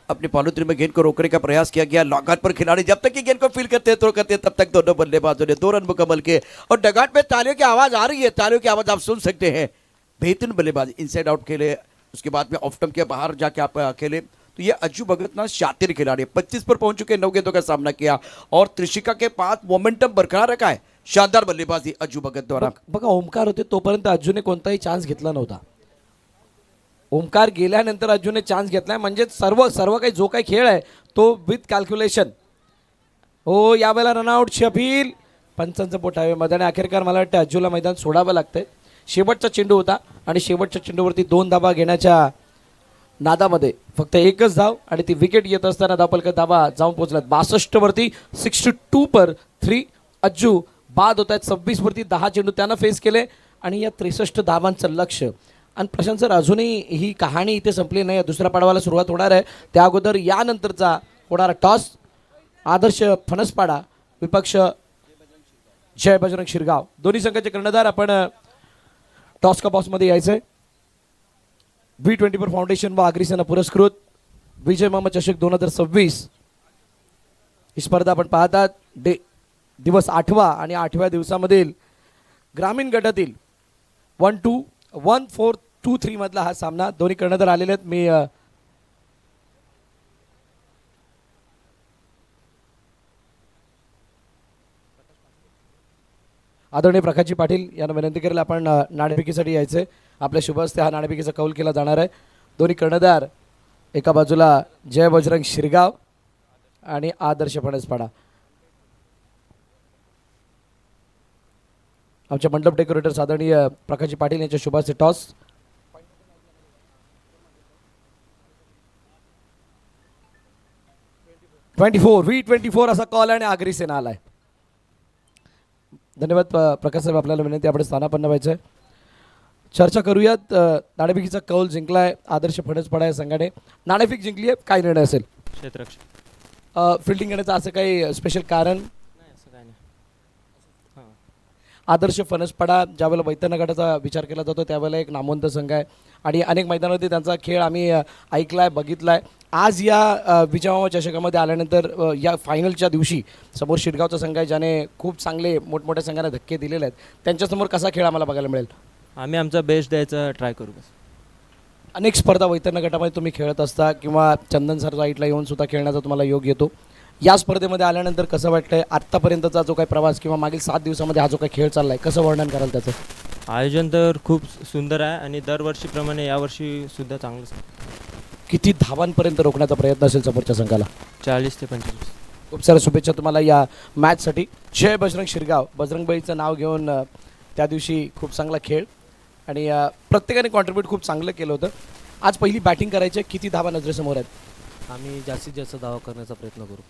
अपनी पॉलिथ्री में गेंद को रोकने का प्रयास किया गया. लॉन्ग पर खिलाड़ी जब तक कि गेंद को फील करते थ्रो करते तब तक दोनों बल्लेबाजों ने 2 रन मुकम्मल किए और डगआउट में तालियों की आवाज आ रही है. तालियों की आवाज आप सुन सकते हैं. बेहतरीन बल्लेबाज, इनसाइड आउट खेले, उसके बाद में ऑफ स्टंप के बाहर जाके आप खेले. तो ये अज्जू भगत ना शातिर खिलाड़ी, 25 पर पहुंच चुके, 9 गेंदों का सामना किया और त्रिशिका के पास मोमेंटम बरकरार रखा है. शानदार बल्लेबाजी अज्जू भगत द्वारा. बघा ओमकार होते तोपर्यंत अर्जुनने कोणताही चान्स घेतला नव्हता. ओमकार गेल्यानंतर अर्जुनने चान्स घेतलाय. म्हणजे सर्व काही जो काही खेळ आहे तो विथ कॅल्क्युलेशन. हो यावेळेला रनआउट शफील, पंचांचं बोट हवेमध्ये आणि अखेरकार मला वाटतं अज्जूला मैदान सोडावं लागतंय. शेवटचा चेंडू होता आणि शेवटच्या चेंडूवरती 2 धावा घेण्याच्या नादामध्ये फक्त एकच धाव आणि ती विकेट येत असताना धावपलक धावा जाऊन पोहोचल्यात. 62 वरती 62 पर 3 अज्जू बाद होत आहेत. 26 वरती 10 चेंडू त्यानं फेस केले आणि या 63 धावांचं लक्ष. आणि प्रशांत सर अजूनही ही कहाणी इथे संपली नाही. दुसऱ्या पाडावाला सुरुवात होणार आहे. त्या अगोदर यानंतरचा होणारा टॉस आदर्श फणसपाडा विपक्ष जय बजरंग शिरगाव, दोन्ही संघाचे कर्णधार. आपण टॉस का बॉक्समध्ये यायचं आहे. V24 फाउंडेशन व अग्रिसेना पुरस्कृत विजय मामा चषक 2026 ही स्पर्धा आपण पाहतात. दिवस 8वा आणि 8व्या दिवसामधील ग्रामीण गटातील 1-2 1-4 2-3 मधला हा सामना. दोन्ही कर्णधार आलेले आहेत. मी आदरणीय प्रकाशजी पाटील यांना विनंती करेल आपण नाणेफेकीसाठी यायचं आहे. आपल्या शुभ हस्ते हा नाणेफेकीचा कौल केला जाणार आहे. दोन्ही कर्णधार एका बाजूला जय बजरंग शिरगाव आणि आदर्श फणसपाडा. आमच्या मंडप डेकोरेटर आदरणीय प्रकाशजी पाटील यांच्या शुभ हस्ते टॉस. V24 असा कॉल आणि आगरी सेना आलाय. धन्यवाद प्रकाश साहेब, आपल्याला विनंती आपण स्थानापन्न व्हायचं आहे. चर्चा करूयात. नाणेफेकीचा कौल जिंकलाय आदर्श फणसपाडा या संघाने. नाणेफेक जिंकली आहे, काय निर्णय असेल? क्षेत्ररक्षक. फिल्डिंग करण्याचं असं काही स्पेशल कारण? आदर्श फणसपाडा ज्यावेळेला वैतरणा गटाचा विचार केला जातो त्यावेळेला एक नामवंत संघ आहे आणि अनेक मैदानावरती त्यांचा खेळ आम्ही ऐकलाय, बघितलाय. आज या विजयमामा चषकामध्ये आल्यानंतर या फायनलच्या दिवशी समोर शिरगावचा संघ आहे ज्याने खूप चांगले मोठमोठ्या संघांना धक्के दिलेले आहेत. त्यांच्यासमोर कसा खेळ आम्हाला बघायला मिळेल? आम्ही आमचा बेस्ट द्यायचा ट्राय करू. बस अनेक स्पर्धा वैतरणा गटामध्ये तुम्ही खेळत असता किंवा चंदन सर साईडला येऊन सुद्धा खेळण्याचा तुम्हाला योग येतो. या स्पर्धेमध्ये आल्यानंतर कसं वाटतंय? आत्तापर्यंतचा जो काही प्रवास किंवा मागील 7 दिवसामध्ये हा जो काही खेळ चाललाय, कसं वर्णन कराल त्याचं? आयोजन तर खूप सुंदर आहे आणि दरवर्षीप्रमाणे यावर्षी सुद्धा चांगलंच आहे. किती धावांपर्यंत रोखण्याचा प्रयत्न असेल समोरच्या संघाला? 40 ते 25. खूप साऱ्या शुभेच्छा तुम्हाला या मॅचसाठी. जय बजरंग शिरगाव. बजरंगबाईचं नाव घेऊन त्या दिवशी खूप चांगला खेळ आणि प्रत्येकाने कॉन्ट्रीब्यूट खूप चांगलं केलं होतं. आज पहिली बॅटिंग करायची आहे. किती धावा नजरेसमोर आहेत? आम्ही जास्तीत जास्त धावा करण्याचा प्रयत्न करू.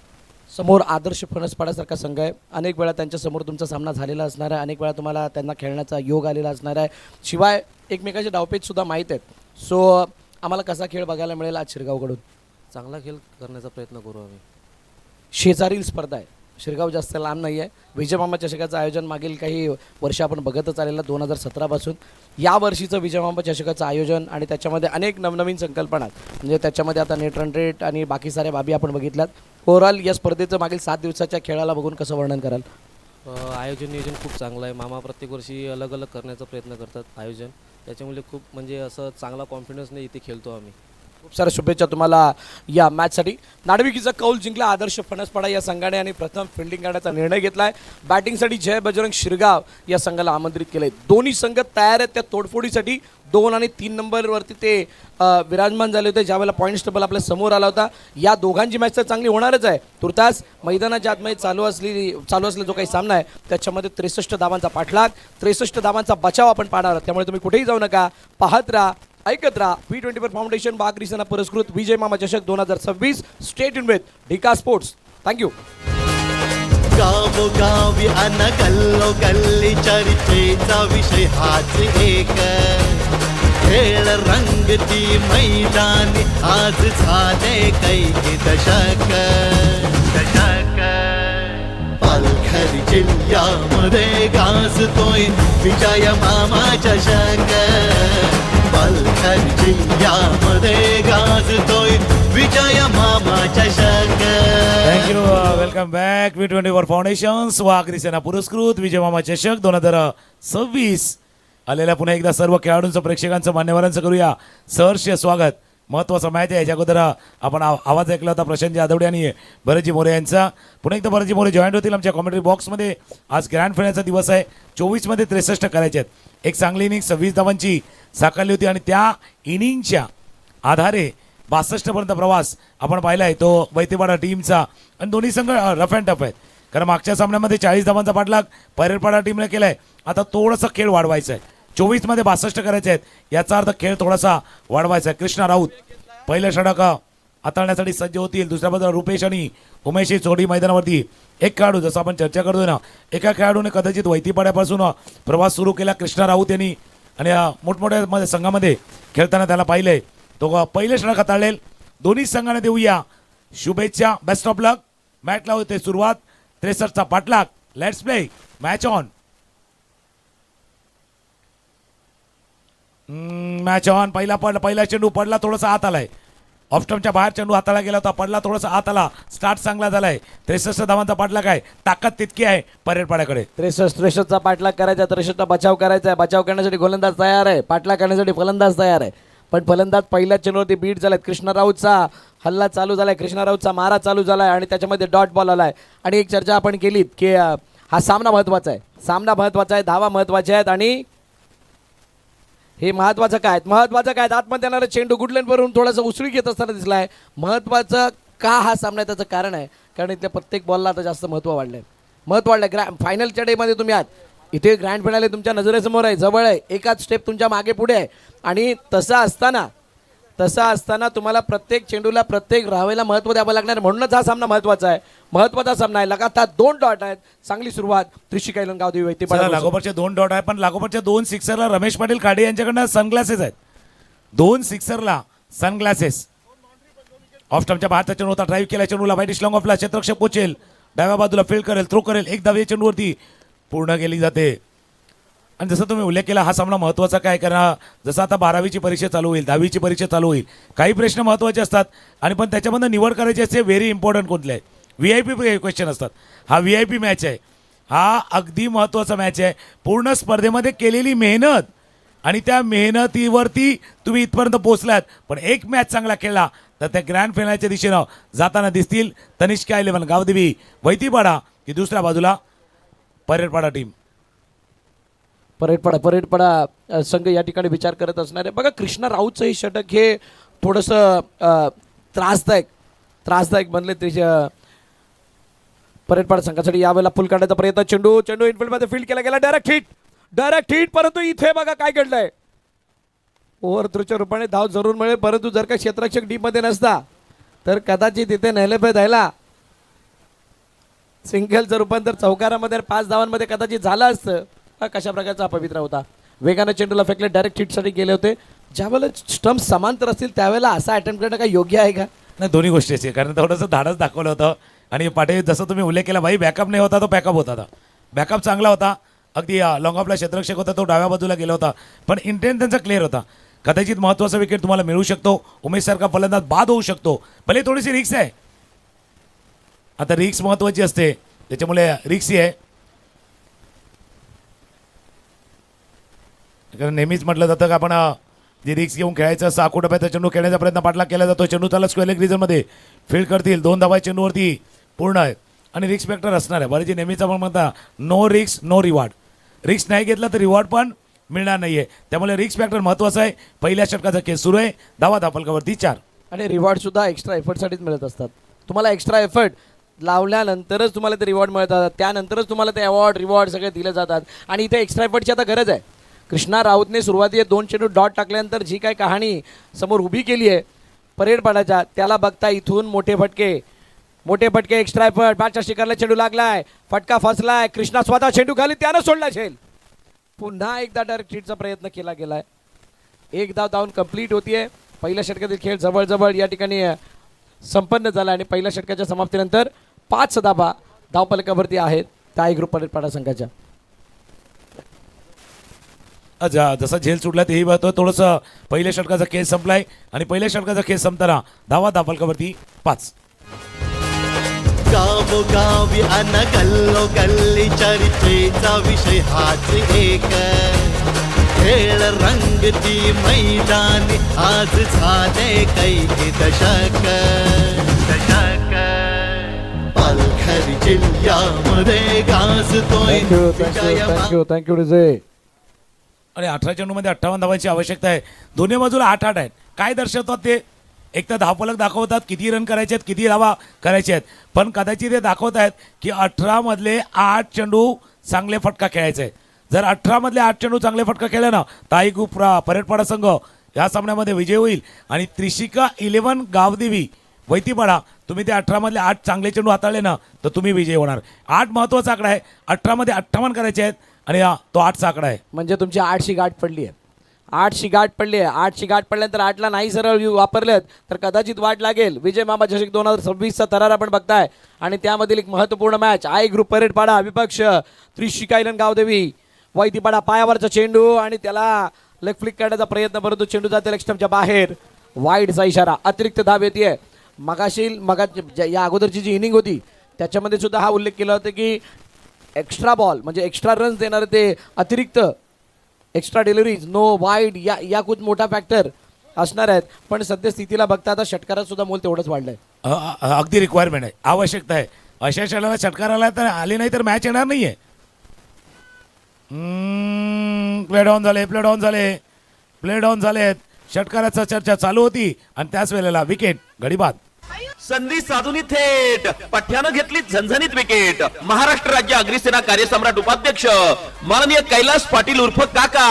समोर आदर्श फणसपाड्यासारखा संघ आहे. अनेक वेळा त्यांच्यासमोर तुमचा सामना झालेला असणार आहे. अनेक वेळा तुम्हाला त्यांना खेळण्याचा योग आलेला असणार आहे. शिवाय एकमेकाचे डावपेचसुद्धा माहीत आहेत. सो आम्हाला कसा खेळ बघायला मिळेल आज शिरगावकडून? चांगला खेळ करण्याचा प्रयत्न करू आम्ही. शेजारील स्पर्धा आहे. शिरगाव जास्त लांब नाही आहे. विजयमामा चषकाचं आयोजन मागील काही वर्ष आपण बघतच आलेलं 2017 पासून. या वर्षीचं विजयमामा चषकाचं आयोजन आणि त्याच्यामध्ये अनेक नवनवीन संकल्पना म्हणजे त्याच्यामध्ये आता नेट रन रेट आणि बाकी साऱ्या बाबी आपण बघितल्यात. ओव्हरऑल या स्पर्धेचं मागील 7 दिवसाच्या खेळाला बघून कसं वर्णन कराल? आयोजन नियोजन खूप चांगलं आहे. मामा प्रत्येक वर्षी अलग अलग करण्याचा प्रयत्न करतात आयोजन. त्याच्यामुळे खूप म्हणजे असं चांगला कॉन्फिडन्सने इथे खेळतो आम्ही. खूप साऱ्या शुभेच्छा तुम्हाला या मॅचसाठी. नाणेफेकीचा कौल जिंकला आदर्श फणसपाडा या संघाने आणि प्रथम फिल्डिंग करण्याचा निर्णय घेतलाय. बॅटिंगसाठी जय बजरंग शिरगाव या संघाला आमंत्रित केले. दोन्ही संघ तयार आहेत त्या तोडफोडीसाठी. 2 आणि 3 नंबरवरती ते विराजमान झाले होते ज्यावेळेला पॉईंट्स टेबल आपल्या समोर आला होता. या दोघांची मॅच तर चांगली होणारच आहे. तुर्तास मैदानाच्या आतमध्ये चालू असलेला जो काही सामना आहे त्याच्यामध्ये 63 धावांचा पाठलाग, 63 धावांचा बचाव आपण पाहणार आहोत. त्यामुळे तुम्ही कुठेही जाऊ नका, पाहत राहा, ऐकत राहा. V24 फाउंडेशन बागरी सेना पुरस्कृत विजय मामा चषक 2026. स्टेट इन विथ ढिका स्पोर्ट्स. थँक्यू. गावोगावी अन गल्लो गल्ली चर्चेचा विषय हाच एक. खेळ रंगती मैदानी आज झाले कैकी दशक. पालघर जिल्ह्यामध्ये गाजतोय विजय मामा चषक. पालघर जिल्ह्यामध्ये गाजतोय विजय मामा चषक. Thank you. Welcome back. V24 foundations व आगरी सेना पुरस्कृत विजय मामा चषक 2026 आलेल्या पुन्हा एकदा सर्व खेळाडूंचं प्रेक्षकांचं मान्यवरांचं करूया सहर्ष स्वागत. महत्त्वाचा मॅच आहे. याच्या अगोदर आपण आवाज ऐकला होता प्रशांत जाधवडे आणि भरतजी मोरे यांचा. पुन्हा एकदा भरतजी मोरे जॉईंट होतील आमच्या कॉमेंट्री बॉक्समध्ये. आज ग्रँड फायनलचा दिवस आहे. 24 मध्ये 63 करायचे आहेत. एक चांगली इनिंग 26 धावांची साकारली होती आणि त्या इनिंगच्या आधारे 62 पर्यंत प्रवास आपण पाहिला आहे तो वैतीपाडा टीमचा. आणि दोन्ही संघ रफ अँड टफ आहेत कारण मागच्या सामन्यामध्ये 40 धावांचा पाठलाग पैरेपाडा टीमने केला आहे. आता थोडंसं खेळ वाढवायचा आहे. 24 मध्ये 62 करायचे आहेत. याचा अर्थ खेळ थोडासा वाढवायचा आहे. कृष्णा राऊत पहिलं षटक हाताळण्यासाठी सज्ज होतील. दुसऱ्या बाजूला रुपेश आणि उमेश चोडी मैदानावरती. एक खेळाडू जसं आपण चर्चा करतोय ना, एका खेळाडूने कदाचित वैतीपाड्यापासून प्रवास सुरू केला कृष्णा राऊत यांनी आणि मोठमोठ्या संघामध्ये खेळताना त्याला पाहिलंय. तो पहिले षटक हाताळेल. दोन्ही संघाने देऊया शुभेच्छा. बेस्ट ऑफ लक. मॅचला होते सुरुवात. 63चा पाठलाग. Let's play match on. Match on. पहिला चेंडू पडला, थोडासा आत आलाय. ऑफस्टमच्या बाहेर चेंडू हाताला गेला होता, पडला, थोडासा आत आला. स्टार्ट चांगला झालाय. 63 धावांचा पाठलाग आहे. ताकद तितकी आहे परेडपाड्याकडे. 63चा पाठलाग करायचा, 63चा बचाव करायचा आहे. बचाव करण्यासाठी गोलंदाज तयार आहे, पाठलाग करण्यासाठी फलंदाज तयार आहे. पण फलंदाज पहिल्याच चेंडूवरती बीट झालाय. कृष्णा राऊतचा हल्ला चालू झालाय, कृष्णा राऊतचा मारा चालू झालाय आणि त्याच्यामध्ये डॉट बॉल आलाय. आणि एक चर्चा आपण केलीत की हा सामना महत्वाचा आहे. सामना महत्वाचा आहे, धावा महत्वाच्या आहेत आणि हे महत्वाचं काय आतमध्ये येणारा चेंडू गुडलँडवरून थोडासा उसळी घेत असताना दिसलाय. महत्वाचं का हा सामना आहे त्याचं कारण आहे कारण इथल्या प्रत्येक बॉलला आता जास्त महत्त्व वाढलंय. फायनलच्या डेमध्ये तुम्ही आहात. इथे ग्रँड फिनाले तुमच्या नजरेसमोर आहे, जवळ आहे, एकाच स्टेप तुमच्या मागे पुढे आहे. आणि तसं असताना तुम्हाला प्रत्येक चेंडूला प्रत्येक राहावेला महत्त्व द्यावं लागणार. म्हणूनच हा सामना महत्त्वाचा सामना आहे. लगातार 2 डॉट आहेत. चांगली सुरुवात. त्रिशिकाईलन गावदेवी वैतीपाडा. लागोपाठचे 2 डॉट आहे पण लागोपाठच्या 2 सिक्सरला रमेश पाटील खाडे यांच्याकडनं सनग्लासेस आहेत. 2 सिक्सरला सनग्लासेस. ऑफस्टमच्या बाहेरचा चेंडू होता. ड्राईव्ह केला चेंडूला. वाईट लॉंग ऑफला क्षेत्ररक्षक पोचेल. डाव्या बाजूला फील्ड करेल, थ्रो करेल. एक धाव या चेंडूवरती पूर्ण केली जाते. आणि जसं तुम्ही उल्लेख केला हा सामना महत्त्वाचा काय कारण जसं आता 12वीची परीक्षा चालू होईल, 10वीची परीक्षा चालू होईल. काही प्रश्न महत्त्वाचे असतात आणि पण त्याच्यामधून निवड करायची असते. व्हेरी इम्पॉर्टंट कुठले आहे VIP क्वेश्चन असतात. हा VIP मॅच आहे. हा अगदी महत्त्वाचा मॅच आहे. पूर्ण स्पर्धेमध्ये केलेली मेहनत आणि त्या मेहनतीवरती तुम्ही इथपर्यंत पोहोचलात. पण एक मॅच चांगला खेळला तर त्या ग्रँड फायनलच्या दिशेनं जाताना दिसतील तनिष्का 11 गावदेवी वैतीपाडा की दुसऱ्या बाजूला परेडपाडा टीम. परेडपाडा संघ या ठिकाणी विचार करत असणार आहे. बघा कृष्णा राऊतचं हे षटक हे थोडंसं त्रासदायक बनले त्याच्या परेडपाडा संघासाठी. यावेळेला फुल काढण्याचा प्रयत्न, चेंडू इनफिल्डमध्ये फील्ड केला गेला, डायरेक्ट हिट. परंतु इथे बघा काय घडलंय, ओव्हरथ्रोच्या रूपाने धाव जरूर मिळेल, परंतु जर का क्षेत्ररक्षक डीप मध्ये नसता तर कदाचित इथे नेले पे द्यायला सिंगलचं रूपांतर चौकारामध्ये 5 धावांमध्ये कदाचित झालं असतं. हा कशा प्रकारचा अपवित्र होता. वेगाने चेंडूला फेकले, डायरेक्ट हिटसाठी गेले होते. ज्यावेळेला स्टंप समांतर असतील त्यावेळेला असा अटेम्प्ट करणं काय योग्य आहे का? नाही, दोन्ही गोष्टीचे, कारण थोडंसं धाडस दाखवलं होतं. आणि पाटे जसं तुम्ही उल्लेख केला, भाई बॅकअप नाही होता तो बॅकअप होता. बॅकअप चांगला होता, अगदी लॉंग ऑफला क्षेत्ररक्षक होता तो डाव्या बाजूला गेला होता, पण इंटेंट त्यांचा क्लिअर होता. कदाचित महत्त्वाचा विकेट तुम्हाला मिळू शकतो. उमेशसारखा फलंदाज बाद होऊ शकतो, भले थोडीशी रिक्स आहे. आता रिक्स महत्त्वाची असते, त्याच्यामुळे रिक्स आहे. कारण नेहमीच म्हटलं जातं की आपण जे रिक्स घेऊन खेळायचं, 6 टप्प्याचा चेंडू खेळण्याचा प्रयत्न पाठलाग केला जातो. चेंडू त्याला स्क्वेअर लेग रिजनमध्ये फील्ड करतील, 2 धावा चेंडूवरती पूर्ण आहे आणि रिक्स फॅक्टर असणार आहे. बरेच नेहमीच आपण म्हणता नो रिक्स नो रिवॉर्ड. रिक्स नाही घेतला तर रिवॉर्ड पण मिळणार नाही आहे, त्यामुळे रिक्स फॅक्टर महत्त्वाचा आहे. पहिल्या षटकाचा खेळ सुरू आहे, धावा धापलकावरती 4 आणि रिवॉर्ड सुद्धा एक्स्ट्रा एफर्टसाठीच मिळत असतात. तुम्हाला एक्स्ट्रा एफर्ट लावल्यानंतरच तुम्हाला ते रिवॉर्ड मिळतात, त्यानंतरच तुम्हाला ते अवॉर्ड रिवॉर्ड सगळे दिले जातात. आणि इथे एक्स्ट्रा एफर्टची आता गरज आहे. कृष्णा राऊतने सुरुवातीला 2 चेंडू डॉट टाकल्यानंतर जी काय कहाणी समोर उभी केली आहे परेडपाडाच्या, त्याला बघता इथून मोठे फटके एक्स्ट्रा एफर्ट. बॅटच्या शिकारला चेंडू लागलाय, फटका फसलाय, कृष्णा स्वतः चेंडू खाली त्यानं सोडला झेल. पुन्हा एकदा डायरेक्ट हिटचा प्रयत्न केला गेलाय. एक धाव धावून कंप्लीट होतीये. पहिल्या षटकातील खेळ जवळ या ठिकाणी संपन्न झाला आणि पहिल्या षटकाच्या समाप्तीनंतर 5 धावा धावफलकावरती आहेत त्या ग्रुप परेडपाडा संघाच्या. जसा झेल सुटला तेही बघतो. थोडंसं पहिल्या षटकाचा खेळ संपलाय आणि पहिल्या षटकाचा खेळ संपताना धावा धापलकावरती 5. गावोगावी अन गल्लोगल्ली चर्चेचा विषय हाच एक. खेळ रंगती मैदानी आज झाले कैकी दशक. पालघर जिल्ह्यामध्ये गाजतोय थँक्यू विजय. आणि 18 चेंडूमध्ये 58 धावांची आवश्यकता आहे. दोन्ही बाजूला 8-8 आहेत. काय दर्शवतात ते? एक तर धावफलक दाखवतात किती रन करायचे आहेत, किती धावा करायचे आहेत, पण कदाचित ते दाखवत आहेत की 18 मधले 8 चेंडू चांगले फटका खेळायचे आहेत. जर 18 मधले 8 चेंडू चांगले फटका खेळले ना तर आई ग्रुप परेडपाडा संघ या सामन्यामध्ये विजय होईल. आणि त्रिशिका 11 गावदेवी वैतीपाडा, तुम्ही ते 18 मधले 8 चांगले चेंडू हाताळले ना तर तुम्ही विजय होणार. 8 महत्त्वाचा आकडा आहे. 18 मध्ये 58 करायचे आहेत आणि तो 8चा आकडा आहे. म्हणजे तुमची 8शी गाठ पडली आहे. 8शी गाठ पडल्यानंतर 8ला नाही सरळ वापरलेत तर कदाचित वाट लागेल. विजय मामा चषक 2026चा थरार आपण बघताय आणि त्यामधील एक महत्त्वपूर्ण मॅच आई ग्रुप परेडपाडा विपक्ष त्रिशिका 11 गावदेवी वैतीपाडा. पायावरचा चेंडू आणि त्याला लेग फ्लिक करण्याचा प्रयत्न, परंतु चेंडू जाते लेग स्टंपच्या बाहेर. वाईडचा इशारा. अतिरिक्त धाव येते. या अगोदरची जी इनिंग होती त्याच्यामध्ये सुद्धा हा उल्लेख केला होता की एक्स्ट्रा बॉल म्हणजे एक्स्ट्रा रन्स देणारे ते अतिरिक्त एक्स्ट्रा डिलिव्हरीज नो वाईड या खूप मोठा फॅक्टर असणार आहेत. पण सध्या स्थितीला बघता आता षटकारात सुद्धा मोल तेवढंच वाढलंय. अगदी रिक्वायरमेंट आहे, आवश्यकता आहे. अशा क्षणाला षटकार आला तर आले नाही तर मॅच येणार नाहीये. प्ले डाऊन झालेत. षटकाराचा चर्चा चालू होती आणि त्याच वेळेला विकेट घडी बाद. संधी साधून थेट पठ्यानं घेतली झणझणीत विकेट. महाराष्ट्र राज्य अग्निसेना कार्यसम्राट उपाध्यक्ष माननीय कैलास पाटील उर्फ काका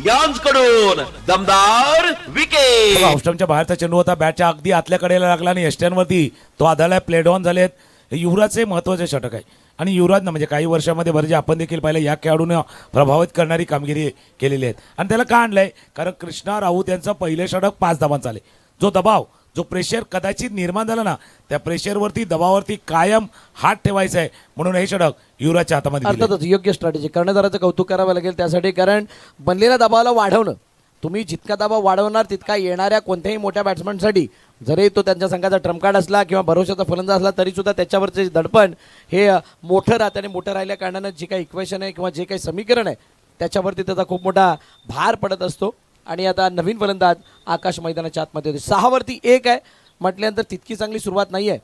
यांच्याकडून दमदार विकेट. ऑफस्टंपच्या बाहेरचा चेंडू होता, बॅटच्या अगदी आतल्या कडेला लागला आणि यष्ट्यांवरती तो आदळलाय. प्ले डाऊन झालेत. युवराजचे महत्त्वाचे षटक आहे आणि युवराजनं म्हणजे काही वर्षामध्ये बरेच आपण देखील पाहिलं या खेळाडूंना प्रभावित करणारी कामगिरी केलेली आहे. आणि त्याला का आणलंय? कारण कृष्णा राऊत यांचं पहिले षटक 5 धावांचं आले. जो दबाव जो प्रेशर कदाचित निर्माण झाला ना त्या प्रेशरवरती दबावावरती कायम हात ठेवायचा आहे म्हणून हे षटक युवराजच्या हातामध्ये दिले. अर्थातच योग्य स्ट्रॅटेजी. कर्णधाराचं कौतुक करावं लागेल त्यासाठी, कारण बनलेल्या दबावाला वाढवणं. तुम्ही जितका दबाव वाढवणार तितका येणाऱ्या कोणत्याही मोठ्या बॅट्समनसाठी जरी तो त्यांच्या संघाचा ट्रम्प कार्ड असला किंवा भरोशाचा फलंदाज असला तरी सुद्धा त्याच्यावरचे दडपण हे मोठं राहतं आणि मोठं राहिल्या कारणानं जे काही इक्वेशन आहे किंवा जे काही समीकरण आहे त्याच्यावरती त्याचा खूप मोठा भार पडत असतो. आणि आता नवीन फलंदाज आकाश मैदानाच्या आतमध्ये होते. 6 वरती 1 आहे म्हटल्यानंतर तितकी चांगली सुरुवात नाही आहे.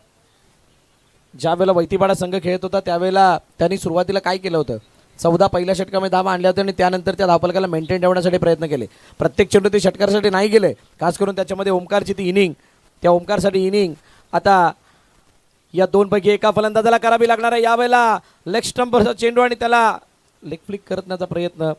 ज्या वेळेला वैतीपाडा संघ खेळत होता त्यावेळेला त्यांनी सुरुवातीला काय केलं होतं, 14 पहिल्या षटकामध्ये धावा आणल्या होत्या आणि त्यानंतर त्या धावफलकाला मेंटेन ठेवण्यासाठी प्रयत्न केले. प्रत्येक चेंडू ते षटकारासाठी नाही गेले, खास करून त्याच्यामध्ये ओमकारची ती इनिंग, त्या ओमकारसाठी इनिंग आता या 2 पैकी एका फलंदाजाला करावी लागणार आहे. यावेळेला लेग स्टंपवरचा चेंडू आणि त्याला लेग फ्लिक करण्याचा प्रयत्न,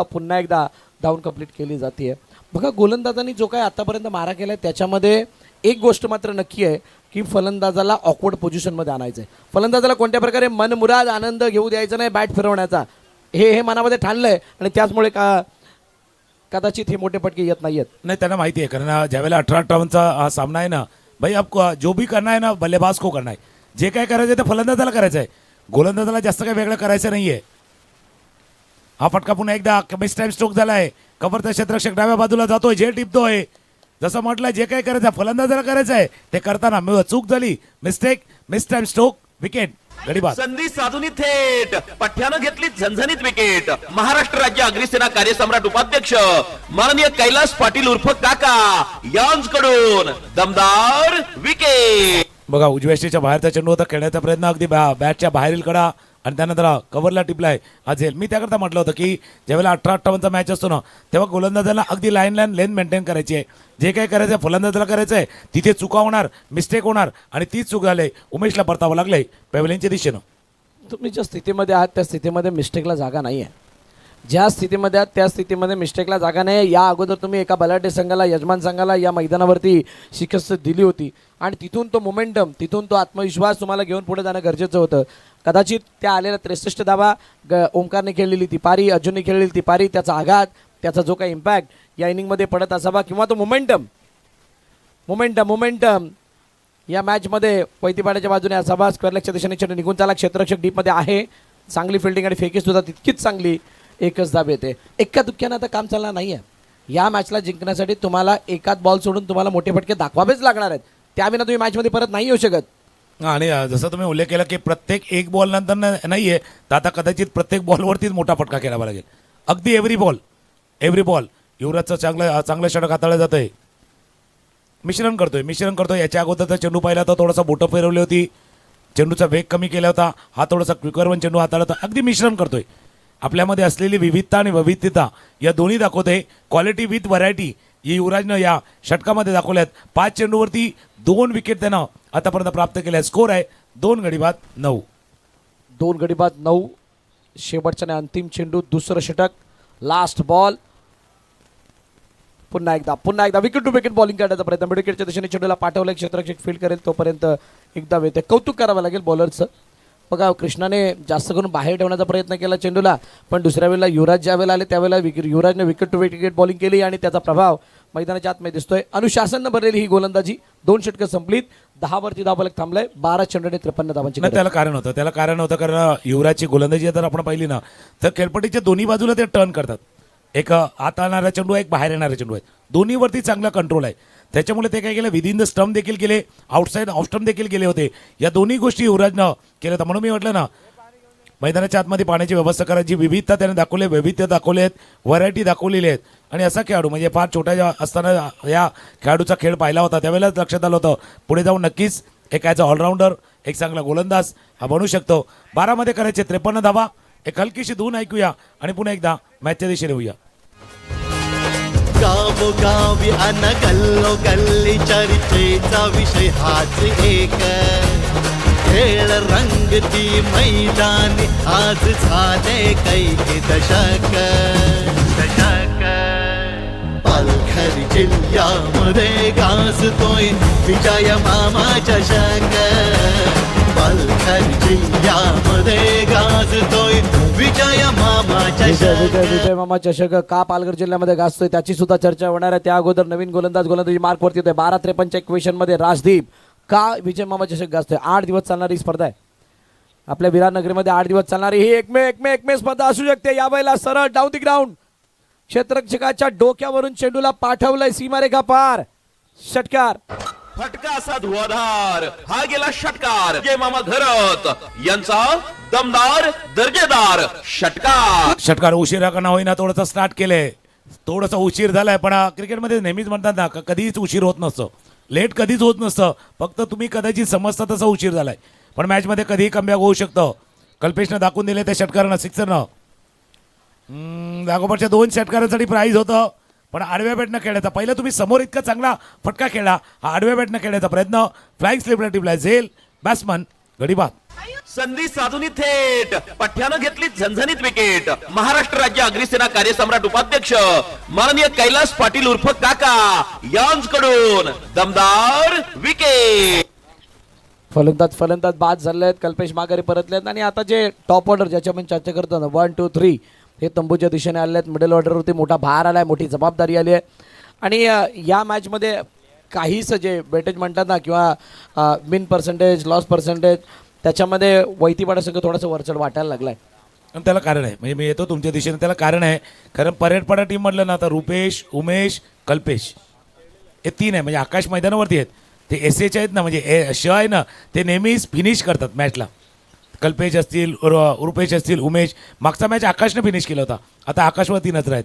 पुन्हा एकदा धावून कंप्लीट केली जाते. बघा गोलंदाजांनी जो काय आतापर्यंत मारा केलाय त्याच्यामध्ये एक गोष्ट मात्र नक्की आहे की फलंदाजाला ऑकवर्ड पोझिशनमध्ये आणायचं आहे. फलंदाजाला कोणत्या प्रकारे मनमुराद आनंद घेऊ द्यायचा नाही बॅट फिरवण्याचा, हे मनामध्ये ठाणलंय आणि त्याचमुळे कदाचित हे मोठे पटके येत नाहीयेत. नाही, त्यांना माहिती आहे, कारण ज्यावेळेला 18-58चा हा सामना आहे ना भाई, आपको जो भी करना है ना बल्लेबाज को करना है. जे काय करायचं आहे ते फलंदाजाला करायचं आहे, गोलंदाजाला जास्त काही वेगळं करायचं नाहीये. हा फटका पुन्हा एकदा मिस टाइम स्ट्रोक झालाय. कव्हरचा क्षेत्ररक्षक डाव्या बाजूला जातोय, जे टिपतोय. जसं म्हटलं जे काय करायचं फलंदाजाला करायचं आहे ते करताना चूक झाली, mistake, miss time stroke, wicket, गडी बाद. संधी साधून थेट पठ्यानं घेतली झणझणीत विकेट. महाराष्ट्र राज्य अग्निसेना कार्यसम्राट उपाध्यक्ष माननीय कैलास पाटील उर्फ काका यांच्याकडून दमदार विकेट. बघा उजव्या स्टेच्या बाहेरचा चेंडू होता, खेळण्याचा प्रयत्न अगदी बॅटच्या बाहेरील कडा आणि त्यानंतर कव्हरला टिपलाय अझेल. मी त्याकरता म्हटलं होतं की ज्यावेळेला 18-58चा मॅच असतो ना तेव्हा गोलंदाजाला अगदी लाईन लेन मेंटेन करायची आहे. जे काही करायचं आहे फलंदाजाला करायचं आहे, तिथे चुका होणार, मिस्टेक होणार आणि तीच चूक झाली. उमेशला परतावं लागलंय पॅव्हलियनच्या दिशेनं. तुम्ही ज्या स्थितीमध्ये आहात त्या स्थितीमध्ये मिस्टेकला जागा नाही आहे. ज्या स्थितीमध्ये आहात त्या स्थितीमध्ये मिस्टेकला जागा नाही आहे. या अगोदर तुम्ही एका बलाढ्य संघाला, यजमान संघाला या मैदानावरती शिकस्त दिली होती आणि तिथून तो मोमेंटम, तिथून तो आत्मविश्वास तुम्हाला घेऊन पुढे जाणं गरजेचं होतं. कदाचित त्या आलेल्या 63 धावा ओमकारने खेळलेली ती पारी, अर्जुनने खेळलेली ती पारी, त्याचा आघात, त्याचा जो काही इम्पॅक्ट या इनिंगमध्ये पडत असावा किंवा तो मोमेंटम या मॅचमध्ये वैतीपाड्याच्या बाजूने असावा. स्क्वेअर लेगच्या दिशेने चेंडू निघून चाला, क्षेत्ररक्षक डीपमध्ये आहे, चांगली फिल्डिंग आणि फेकी सुद्धा तितकीच चांगली. एकच धाब येते. एका दुःख्यानं आता काम चालणार नाही आहे. या मॅचला जिंकण्यासाठी तुम्हाला एकाच बॉल सोडून तुम्हाला मोठे फटके दाखवावेच लागणार आहेत, त्याविना तुम्ही मॅचमध्ये परत नाही येऊ शकत. आणि जसं तुम्ही उल्लेख केला की प्रत्येक एक बॉल नंतर नाहीये, तर आता कदाचित प्रत्येक बॉलवरतीच मोठा फटका खेळावा लागेल. अगदी एव्हरी बॉल युवराजचं चांगलं षटक हाताळलं जात आहे. मिश्रण करतोय. याच्या अगोदरचा चेंडू पाहिला तर थोडासा बोटं फिरवली होती, चेंडूचा वेग कमी केला होता, हा थोडासा क्विकरवन चेंडू हाताळला होता. अगदी मिश्रण करतोय. आपल्यामध्ये असलेली विविधता आणि वैविध्यता या दोन्ही दाखवते. क्वालिटी विथ व्हरायटी ही युवराजनं या षटकामध्ये दाखवल्यात. 5 चेंडूवरती 2 विकेट त्यानं आतापर्यंत प्राप्त केल्या. स्कोर आहे 2 गडी बाद 9. 2 गडी बाद 9. शेवटच्या अंतिम चेंडू, दुसरं षटक, लास्ट बॉल. पुन्हा एकदा विकेट टू विकेट बॉलिंग करण्याचा प्रयत्न. विकेटच्या दिशेने चेंडूला पाठवलं, क्षेत्ररक्षक फील्ड करेल तोपर्यंत एकदा येते. कौतुक करावं लागेल बॉलरचं. बघा कृष्णाने जास्त करून बाहेर ठेवण्याचा प्रयत्न केला चेंडूला, पण दुसऱ्या वेळेला युवराज ज्या वेळेला आले त्यावेळेला युवराजने विकेट टू विकेट बॉलिंग केली आणि त्याचा प्रभाव मैदानाच्या आतमध्ये दिसतोय. अनुशासननं भरलेली ही गोलंदाजी. 2 षटकं संपलीत, 10 वरती धावफलक थांबलाय. 12 चेंडू आणि 53 धावांची. त्याला कारण होतं कारण युवराजची गोलंदाजी जर आपण पाहिली ना तर खेळपट्टीच्या दोन्ही बाजूला ते टर्न करतात. एक आत आणणारा चेंडू आहे, एक बाहेर येणारा चेंडू आहे. दोन्हीवरती चांगला कंट्रोल आहे. त्याच्यामुळे ते काय केलं, विदिन द स्टंप देखील केले, आउटसाईड ऑफ स्टंप देखील केले होते. या दोन्ही गोष्टी युवराजनं केल्या होत्या. म्हणून मी म्हटलं ना मैदानाच्या आतमध्ये पाण्याची व्यवस्था करायची, विविधता त्याने दाखवली, वैविध्य दाखवले आहेत, व्हरायटी दाखवलेली आहेत. आणि असा खेळाडू म्हणजे फार छोट्या असताना या खेळाडूचा खेळ पाहिला होता त्यावेळेलाच लक्षात आलं होतं पुढे जाऊन नक्कीच एक ॲज अ ऑलराऊंडर, एक चांगला गोलंदाज हा बनू शकतो. 12 मध्ये करायचे 53 धावा. एक हलकीशी धून ऐकूया आणि पुन्हा एकदा मॅचच्या दिशेने होऊया. गावोगावी अन गल्लोगल्ली चर्चेचा विषय हाच एक. खेळ रंगती मैदानी आज झाले कैक दशक. पालघर जिल्ह्यामध्ये गाजतोय विजय मामा चषक. पालघर जिल्ह्यामध्ये गाजतोय विजय मामा चषक. विजय मामा चषक का पालघर जिल्ह्यामध्ये गाजतोय त्याची सुद्धा चर्चा होणार आहे. त्या अगोदर नवीन गोलंदाजी मार्क वरती येतोय. 12-53 इक्वेशन मध्ये राजदीप का विजय मामा चषक गाजतोय. 8 दिवस चालणारी स्पर्धा आहे आपल्या विरारनगरीमध्ये. 8 दिवस चालणारी ही एकमेव स्पर्धा असू शकते. यावेळेला सरळ डाऊन दी ग्राउंड क्षेत्ररक्षकाच्या डोक्यावरून चेंडूला पाठवलंय सीमारेखा पार. षटकार फटका असा धुवाधार हा गेला षटकार विजय मामा घरत यांचा दमदार दर्जेदार षटकार. षटकार उशिरा का ना होईना थोडासा स्टार्ट केलंय, थोडासा उशीर झालाय, पण क्रिकेटमध्ये नेहमीच म्हणतात ना कधीच उशीर होत नसतं, लेट कधीच होत नसतं, फक्त तुम्ही कदाचित समजता तसा उशीर झालाय, पण मॅचमध्ये कधीही कमबॅक होऊ शकतं. कल्पेशनं दाखवून दिले त्या षटकारानं सिक्सरनं. दागोपरच्या 2 षटकारांसाठी प्राईज होतं, पण आडव्या बॅटनं खेळण्याचा पहिला तुम्ही समोर इतका चांगला फटका खेळला, हा आडव्या बॅटनं खेळण्याचा प्रयत्न फ्लाइंग स्लिपला टिपला झेल बॅट्समन गडीबाद. संधी साधून थेट पठ्यानं घेतली झणझणीत विकेट. महाराष्ट्र राज्य अग्निसेना कार्यसम्राट उपाध्यक्ष माननीय कैलास पाटील उर्फ काका यांच्याकडून दमदार विकेट. फलंदाज बाद झाले आहेत, कल्पेश माघारी परतलेत आणि आता जे टॉप ऑर्डर ज्याच्या आपण चर्चा करतो ना 1, 2, 3 हे तंबूच्या दिशेने आले आहेत. मिडल ऑर्डरवरती मोठा भार आला आहे, मोठी जबाबदारी आली आहे आणि या मॅचमध्ये काहीच जे वेटेज म्हणतात ना किंवा विन पर्सेंटेज लॉस पर्सेंटेज त्याच्यामध्ये वैतीपाडा संघ थोडासा वरचढ वाटायला लागला आहे. आणि त्याला कारण आहे, म्हणजे मी येतो तुमच्या दिशेने, त्याला कारण आहे. कारण परेडपाडा टीम म्हटलं ना आता रुपेश, उमेश, कल्पेश हे 3 आहे, म्हणजे आकाश मैदानावरती आहेत ते SH आहेत ना, म्हणजे श आहे ना ते नेहमीच फिनिश करतात मॅचला. कल्पेश असतील, रुपेश असतील, उमेश. मागचा मॅच आकाशने फिनिश केला होता, आता आकाशवरती नजर आहेत.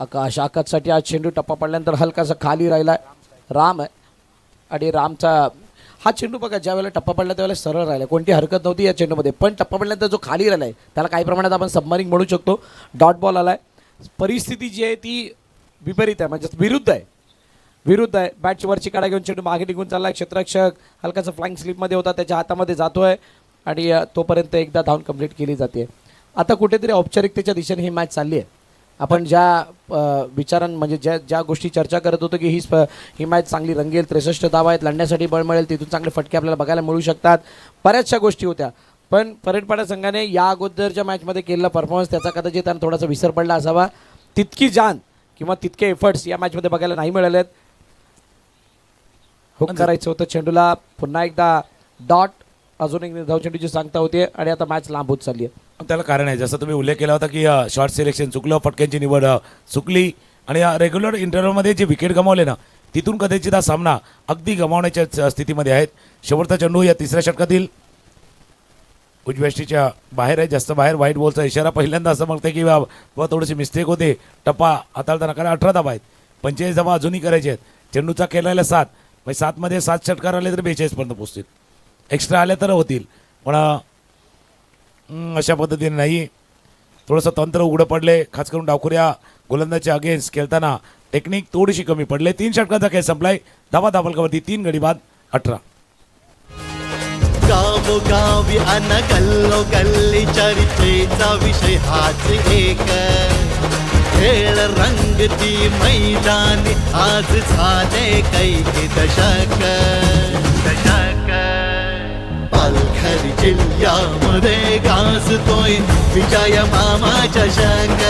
आकाशसाठी आज चेंडू टप्पा पडल्यानंतर हलकासा खाली राहिला राम आहे आणि रामचा हा चेंडू बघा ज्या वेळेला टप्पा पडला त्यावेळेला सरळ राहिला, कोणती हरकत नव्हती या चेंडूमध्ये, पण टप्पा पडल्यानंतर जो खाली राहिला आहे त्याला काही प्रमाणात आपण सबमरिंग म्हणू शकतो. डॉट बॉल आला आहे, परिस्थिती जी आहे ती विपरीत आहे, म्हणजे विरुद्ध आहे. बॅटची वरची काढा घेऊन चेंडू मागे निघून चालला आहे. क्षेत्ररक्षक हलकासा फ्लाइंग स्लिपमध्ये होता, त्याच्या हातामध्ये जातोय आणि तोपर्यंत एकदा धावून कंप्लीट केली जाते. आता कुठेतरी औपचारिकतेच्या दिशेने ही मॅच चालली आहे. आपण ज्या विचारां म्हणजे ज्या गोष्टी चर्चा करत होतो की ही मॅच चांगली रंगेल, 63 धावा आहेत, लढण्यासाठी बळ मिळेल, तिथून चांगले फटके आपल्याला बघायला मिळू शकतात, बऱ्याचशा गोष्टी होत्या. पण परेडपाडा संघाने या अगोदरच्या मॅचमध्ये केलेला परफॉर्मन्स त्याचा कदाचित त्यांना थोडासा विसर पडला असावा. तितकी जान किंवा तितके एफर्ट्स या मॅचमध्ये बघायला नाही मिळालेत. हुक करायचं होतं चेंडूला, पुन्हा एकदा डॉट, अजून एक निर्धाव चेंडूची सांगता होती आणि आता मॅच लांब होत चालली आहे. त्याला कारण आहे, जसं तुम्ही उल्लेख केला होता की शॉर्ट सिलेक्शन चुकलं, फटक्यांची निवड चुकली आणि रेग्युलर इंटरव्हलमध्ये जे विकेट गमावले ना तिथून कदाचित हा सामना अगदी गमावण्याच्या स्थितीमध्ये आहेत. शेवटचा चेंडू या 3ऱ्या षटकातील उजव्याष्टीच्या बाहेर आहे, जास्त बाहेर. व्हाईट बॉलचा इशारा पहिल्यांदा असं म्हणते की बाबा थोडीशी मिस्टेक होते, टप्पा हाताळताना. कारण 18 धावा आहेत, 45 धावा अजूनही करायचे आहेत. चेंडूचा केलेला 7, म्हणजे 7मध्ये 7 षटकार आले तर 42 पर्यंत पोहोचतील, एक्स्ट्रा आले तर होतील, पण अशा पद्धतीने नाही. थोडंसं तंत्र उघडं पडले, खास करून डावखुऱ्या गोलंदाजच्या अगेन्स्ट खेळताना टेक्निक थोडीशी कमी पडले. 3 षटकांचा खेळ संपलाय, धावा दाबलकावरती 3 गडी बाद 18. गावोगावी अन गल्लो गल्ली चर्चेचा विषय हाच एक. खेळ रंगती मैदानी आज झाले कैक दशक. पालघर जिल्ह्यामध्ये गाजतोय विजय मामा चषक.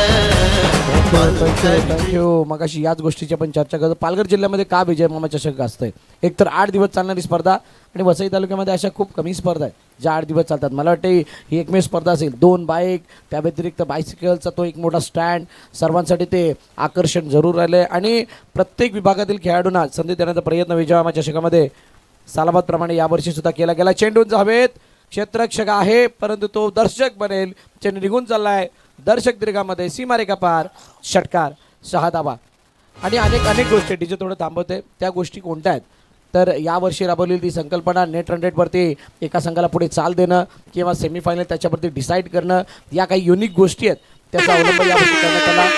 थँक्यू. मग अशी याच गोष्टीची आपण चर्चा करतो. पालघर जिल्ह्यामध्ये का विजय मामा चषक असतंय? एक तर 8 दिवस चालणारी स्पर्धा आणि वसई तालुक्यामध्ये अशा खूप कमी स्पर्धा आहेत ज्या 8 दिवस चालतात. मला वाटते ही एकमेव स्पर्धा असेल. 2 बाईक, त्या व्यतिरिक्त बायसिकलचा तो एक मोठा स्टँड, सर्वांसाठी ते आकर्षण जरूर राहिले आणि प्रत्येक विभागातील खेळाडूंना संधी देण्याचा प्रयत्न विजय मामा चषकामध्ये सालाबादप्रमाणे यावर्षी सुद्धा केला गेला. चेंडून हवेत, क्षेत्ररक्षक आहे परंतु तो दर्शक बनेल. चेंडू निघून चाललाय दर्शक दीर्घामध्ये, सीमारेखा पार, षटकार, 6 धावा आणि अनेक गोष्टी डीजे थोडं थांबवते. त्या गोष्टी कोणत्या आहेत तर यावर्षी राबवलेली ती संकल्पना नेट रन रेटवरती एका संघाला पुढे चाल देणं किंवा सेमीफायनल त्याच्यावरती डिसाईड करणं, या काही युनिक गोष्टी आहेत त्याचा अवलंब यावर्षी करण्यात आला.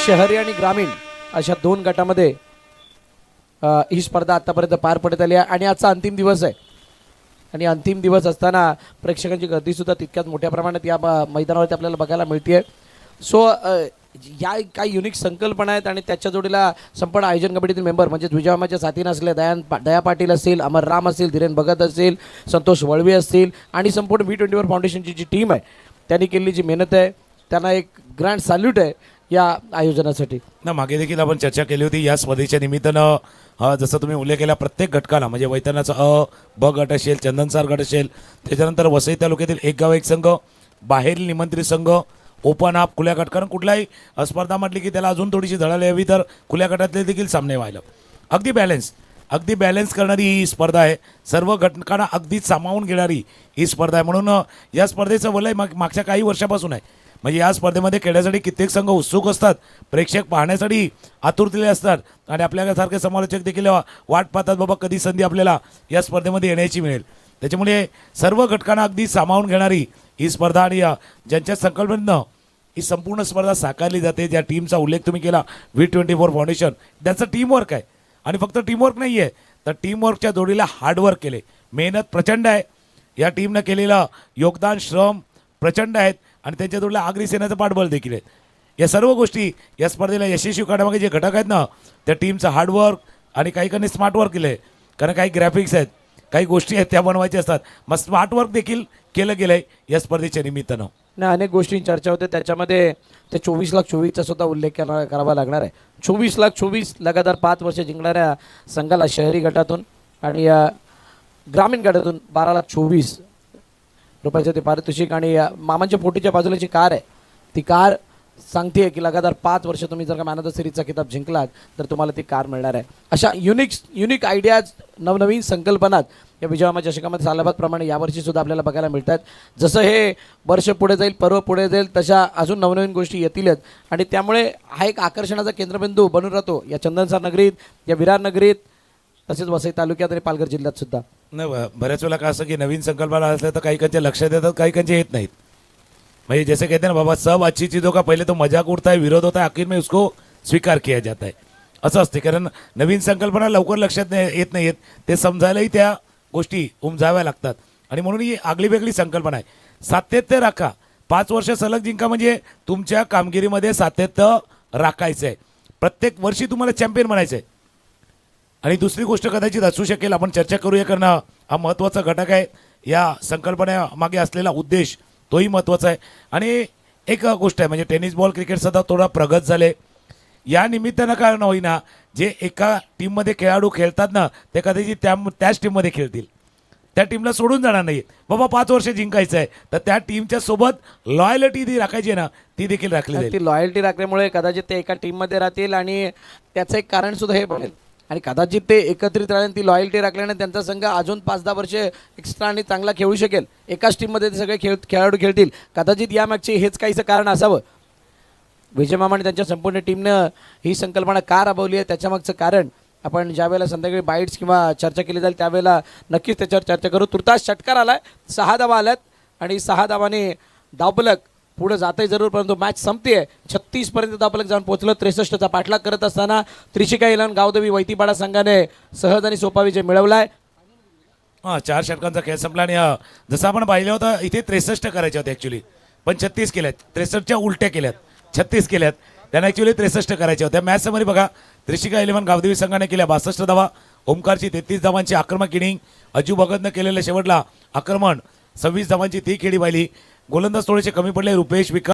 शहरी आणि ग्रामीण अशा 2 गटामध्ये ही स्पर्धा आतापर्यंत पार पडत आली आहे आणि आजचा अंतिम दिवस आहे आणि अंतिम दिवस असताना प्रेक्षकांची गर्दीसुद्धा तितक्याच मोठ्या प्रमाणात या मैदानावरती आपल्याला बघायला मिळते. सो या काही युनिक संकल्पना आहेत आणि त्याच्या जोडीला संपूर्ण आयोजन कमिटीतील मेंबर म्हणजेच विजयामाच्या साथीनं असले दया पाटील असतील, अमर राम असतील, धीरेन भगत असतील, संतोष वळवे असतील आणि संपूर्ण V24 फाउंडेशनची जी टीम आहे त्यांनी केलेली जी मेहनत आहे त्यांना एक ग्रँड सॅल्यूट आहे या आयोजनासाठी. ना मागे देखील आपण चर्चा केली होती या स्पर्धेच्या निमित्तानं. जसं तुम्ही उल्लेख केला प्रत्येक घटकाला म्हणजे वैतरणाचा ब गट असेल, चंदनसार गट असेल, त्याच्यानंतर वसई तालुक्यातील एक गाव एक संघ, बाहेरील निमंत्रित संघ, ओपन अप खुल्या गट, कारण कुठलाही स्पर्धा म्हटली की त्याला अजून थोडीशी धडायला यावी, तर खुल्या गटातले देखील सामने व्हायला अगदी बॅलन्स करणारी ही स्पर्धा आहे. सर्व घटकांना अगदी सामावून घेणारी ही स्पर्धा आहे. म्हणून या स्पर्धेचं वलय मागच्या काही वर्षापासून आहे. म्हणजे या स्पर्धेमध्ये खेळण्यासाठी कित्येक संघ उत्सुक असतात, प्रेक्षक पाहण्यासाठी आतुरतेले असतात आणि आपल्यासारखे समालोचक देखील वाट पाहतात बाबा कधी संधी आपल्याला या स्पर्धेमध्ये येण्याची मिळेल. त्याच्यामुळे सर्व घटकांना अगदी सामावून घेणारी ही स्पर्धा आणि ज्यांच्या संकल्पनेनं ही संपूर्ण स्पर्धा साकारली जाते, ज्या टीमचा उल्लेख तुम्ही केला V24 फाउंडेशन, त्याचं टीमवर्क आहे. आणि फक्त टीमवर्क नाही आहे, तर टीमवर्कच्या जोडीला हार्डवर्क केले, मेहनत प्रचंड आहे. या टीमनं केलेलं योगदान, श्रम प्रचंड आहेत आणि त्यांच्या जोडीला आगरी सेनेचं पाठबळ देखील आहे. या सर्व गोष्टी या स्पर्धेला यशस्वी करण्यामागे जे घटक आहेत ना, त्या टीमचं हार्डवर्क आणि काही स्मार्ट वर्क केलं आहे. कारण काही ग्राफिक्स आहेत, काही गोष्टी आहेत त्या बनवायच्या असतात, मग स्मार्ट वर्क देखील केलं गेलं आहे या स्पर्धेच्या निमित्तानं. ना अनेक गोष्टींची चर्चा होते, त्याच्यामध्ये ते 24,24,चा सुद्धा उल्लेख करावा लागणार आहे. 24,24,000 लगातार 5 वर्ष जिंकणाऱ्या संघाला शहरी गटातून आणि ग्रामीण गटातून 12,24,000 रुपयाचं ते पारितोषिक आणि मामांच्या पोटीच्या बाजूला जी कार आहे ती कार सांगते की लगातार 5 वर्ष तुम्ही जर का मॅन ऑफ द सिरीजचा किताब जिंकलात तर तुम्हाला ती कार मिळणार आहे. अशा युनिक आयडियाज, नवनवीन संकल्पनात या विजयमामा चषकामध्ये सालाबादप्रमाणे यावर्षी सुद्धा आपल्याला बघायला मिळतात. जसं हे वर्ष पुढे जाईल, पर्व पुढे जाईल, तशा अजून नवनवीन गोष्टी येतीलच आणि त्यामुळे हा एक आकर्षणाचा केंद्रबिंदू बनून राहतो या चंदनसार नगरीत, या विरार नगरीत, तसेच वसई तालुक्यात आणि पालघर जिल्ह्यात सुद्धा. नाही, बऱ्याच वेळेला का असं की नवीन संकल्पना असल्या तर काही कांचे लक्षात येतात, काही कांचे येत नाहीत. म्हणजे जैसे कहते हैं ना बाबा, सब अच्छी चीज़ों का पहले तो मजाक उड़ता है, विरोध होता है, आखिर में उसको स्वीकार किया जाता है, असं असते. कारण नवीन संकल्पना लवकर लक्षात येत नाहीत, ते समजायलाही त्या गोष्टी उमजाव्या लागतात आणि म्हणून ही आगळी वेगळी संकल्पना आहे. सातत्य राखा, 5 वर्ष सलग जिंका, म्हणजे तुमच्या कामगिरीमध्ये सातत्य राखायचं आहे. प्रत्येक वर्षी तुम्हाला चॅम्पियन बनायचं आहे. आणि दुसरी गोष्ट कदाचित असू शकेल, आपण चर्चा करूया, कारण हा महत्त्वाचा घटक आहे. या संकल्पनेमागे असलेला उद्देश तोही महत्त्वाचा आहे. आणि एक गोष्ट आहे, म्हणजे टेनिस बॉल क्रिकेट सुद्धा थोडा प्रगत झाले. या निमित्तानं काय होईना, जे एका टीममध्ये खेळाडू खेळतात ना, ते कदाचित त्याच टीममध्ये खेळतील, त्या टीमला सोडून जाणार नाही. बाबा 5 वर्ष जिंकायचं आहे, तर त्या टीमच्या सोबत लॉयल्टी ती राखायची आहे ना, ती देखील राखली जाईल. ती लॉयल्टी राखल्यामुळे कदाचित ते एका टीममध्ये राहतील आणि त्याचं एक कारण सुद्धा हे बनेल आणि कदाचित ते एकत्रित राहिल्याने, ती लॉयल्टी राखल्याने त्यांचा संघ अजून 5-10 वर्ष एक्स्ट्रा आणि चांगला खेळू शकेल. एकाच टीममध्ये ते सगळे खेळाडू खेळतील. कदाचित यामागचे हेच काहीचं कारण असावं. विजयमामा आणि त्यांच्या संपूर्ण टीमनं ही संकल्पना का राबवली आहे, त्याच्यामागचं कारण आपण ज्यावेळेला संध्याकाळी बाईट्स किंवा चर्चा केली जाईल त्यावेळेला नक्कीच त्याच्यावर चर्चा करू. तुर्तास षटकार आलाय, 6 धावा आल्यात आणि 6 धावाने धावफलक पुढे जाते जरूर, परंतु मॅच संपते. 36 पर्यंत धावफलक जाऊन पोहोचलं. 63चा पाठलाग करत असताना त्रिशिका इलन गावदेवी वैतीपाडा संघाने सहज आणि सोपा विजय मिळवलाय. 4 षटकांचा खेळ संपला आणि जसं आपण पाहिलं होतं इथे 63 करायचे होते ॲक्च्युली, पण 36 केल्यात. 63च्या उलट्या केल्यात, 36 केल्यात. त्यांना ॲक्च्युली 63 करायच्या होत्या. मॅच समरी बघा, त्रिशिका इलेव्हन गावदेवी संघाने केल्या 62 धावा, ओमकारची 33 धावांची आक्रमक इनिंग, अजू भगतनं केलेलं शेवटला आक्रमण 26 धावांची ती खेळी पाहिली. गोलंदाज थोडेसे कमी पडले, रुपेश विकास